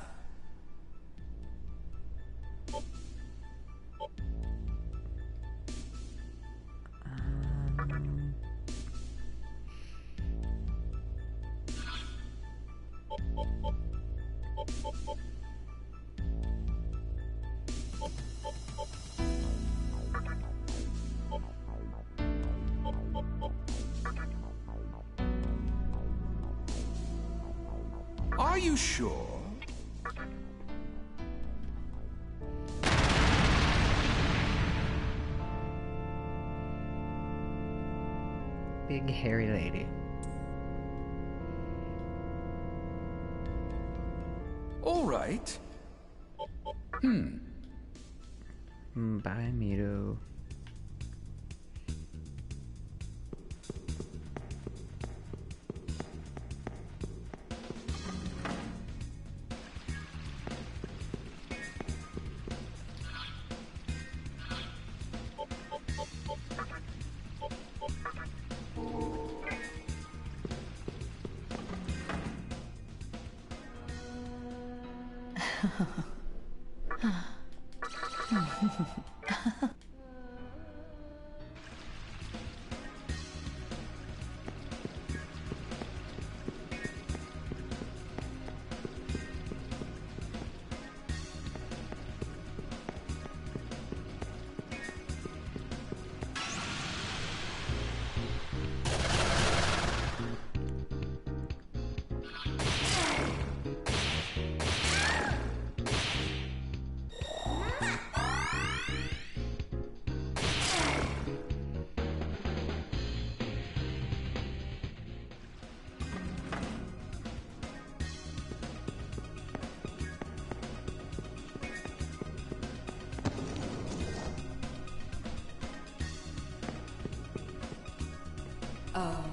Are you sure? Big hairy lady. All right. Bye, Miro. Oh.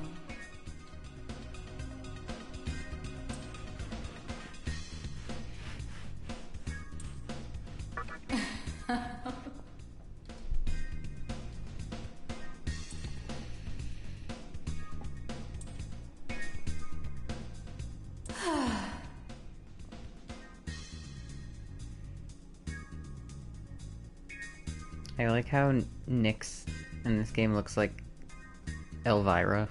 I like how Nyx in this game looks like Elvira.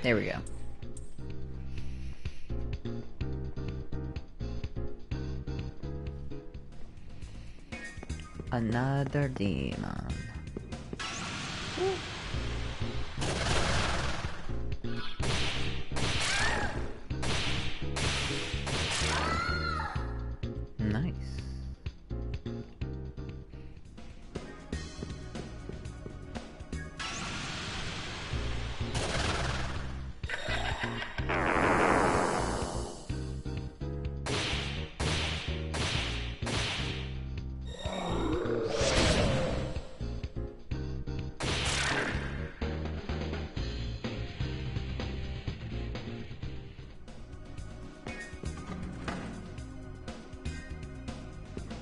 There we go. Another demon. Nice.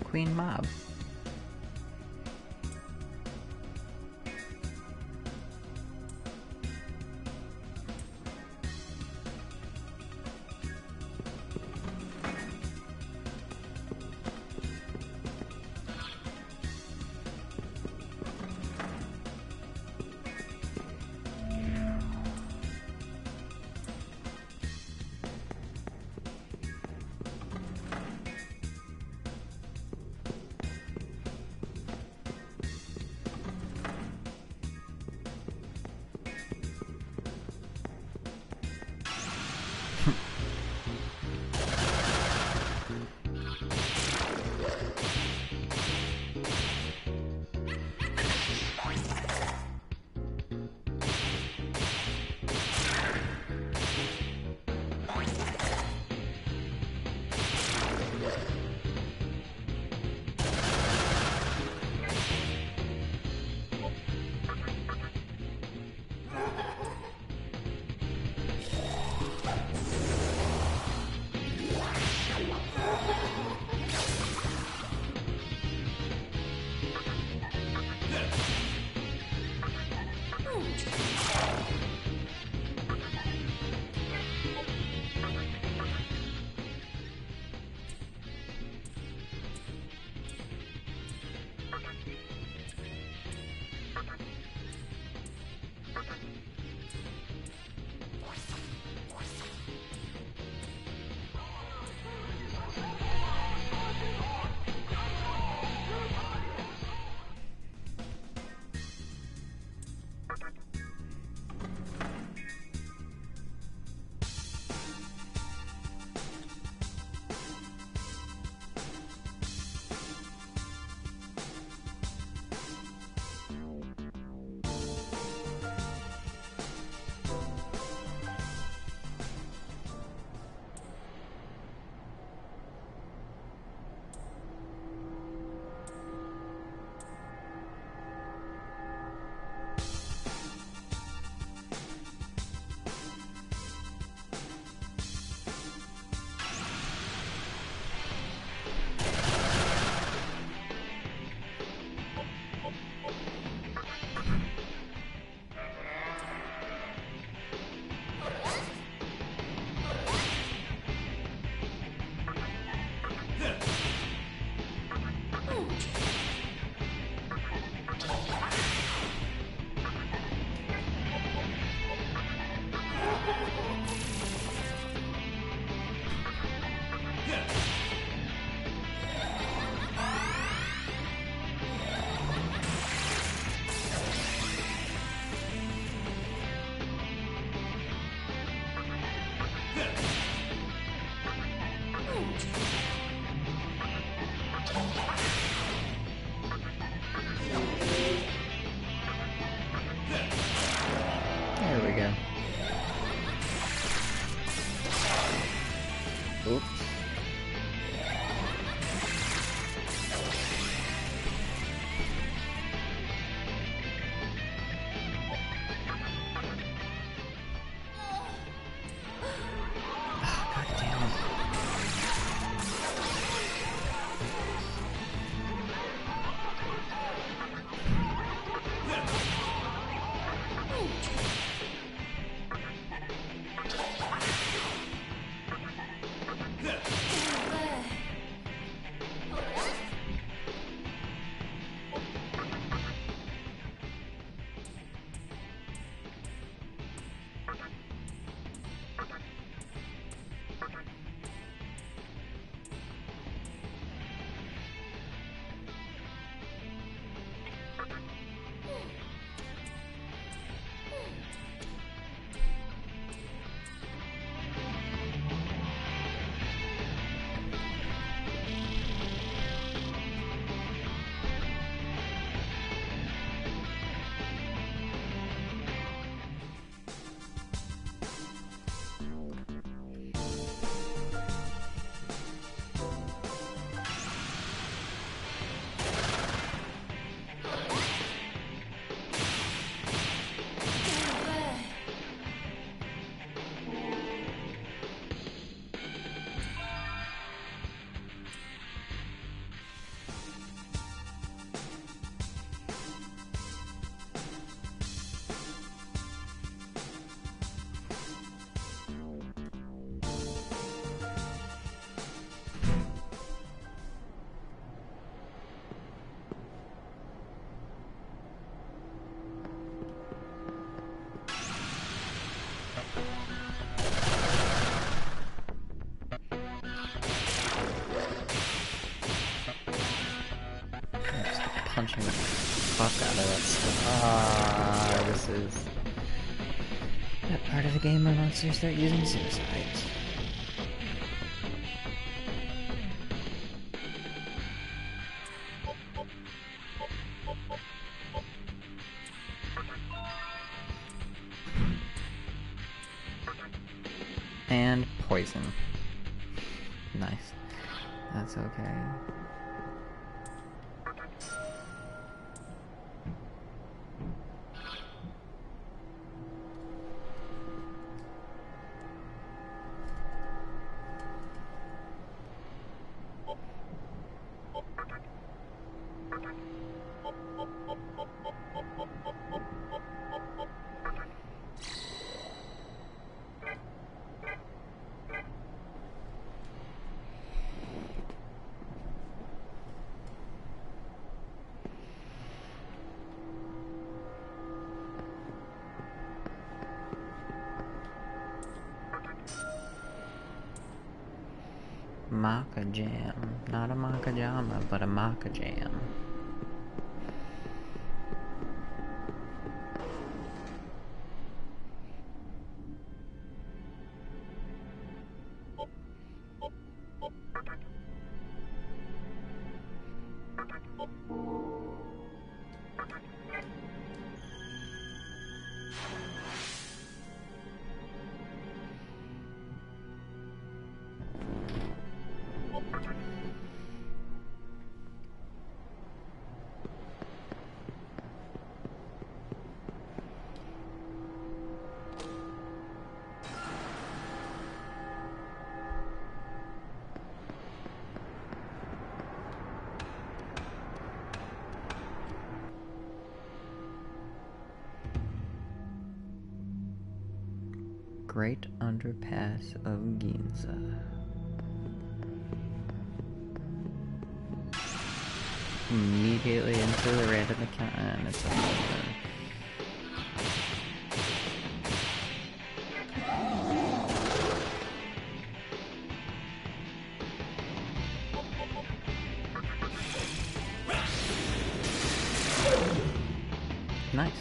Queen Mob. There we go. Oops. Yeah. punching the fuck out of that stuff. Ah, this is that part of the game where monsters start using suicides. And poison. Nice. That's okay. Maca jam. Not a maca jama, but a maca jam. Great Underpass of Ginza. Immediately into the random account, and it's amazing. Nice.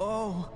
Oh.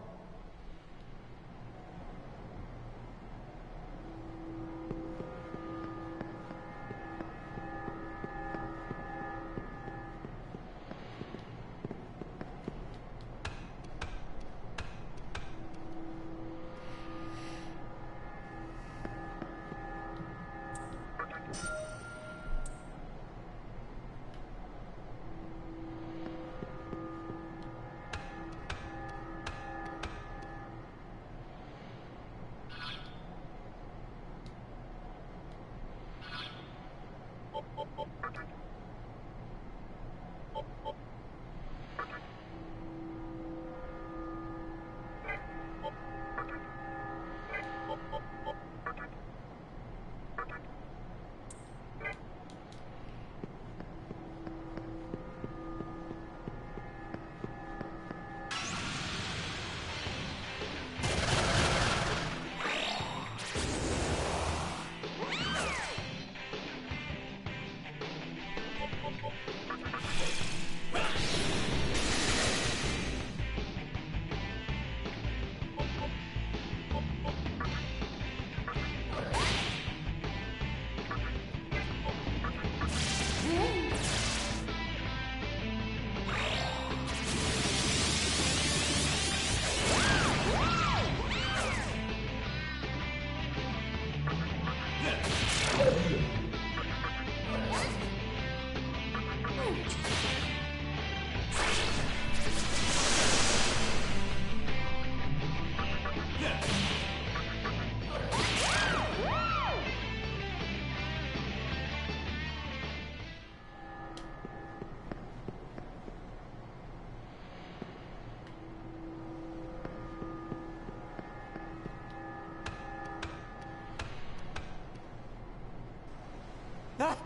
Ah!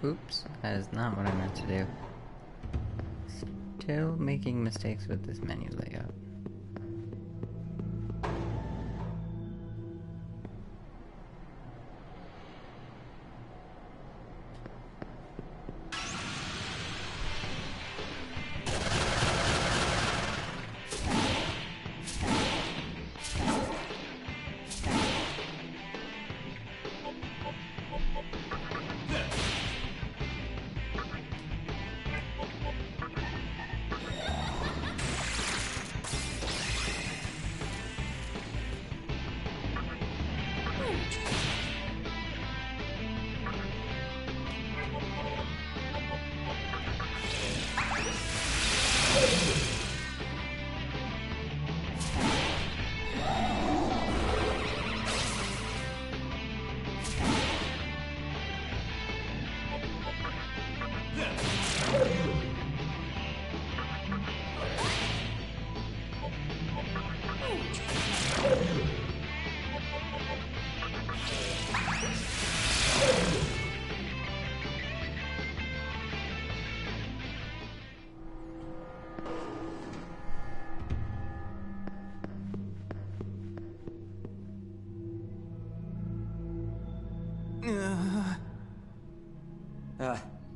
Oops, that is not what I meant to do. Still making mistakes with this menu layout.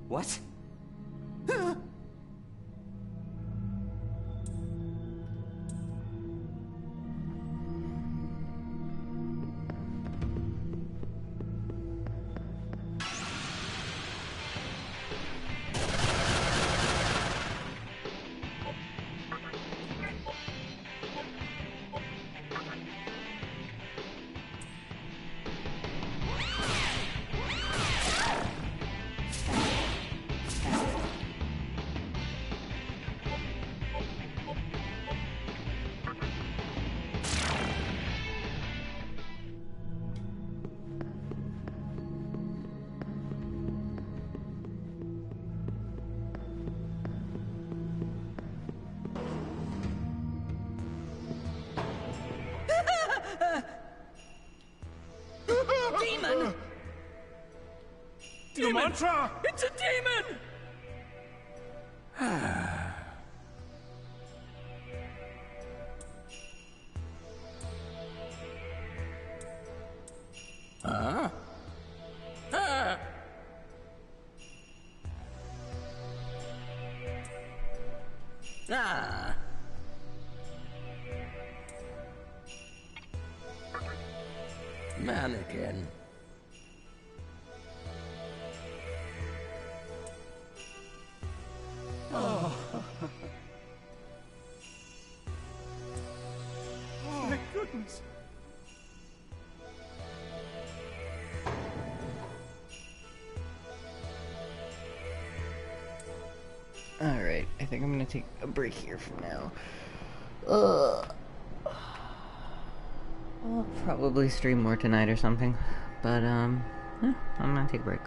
What? Demon! The mantra! It's a demon! Huh? Ah! Ah! Mannequin. Oh. My goodness. Alright, I think I'm gonna take a break here for now. I'll probably stream more tonight or something. But, yeah, I'm gonna take a break.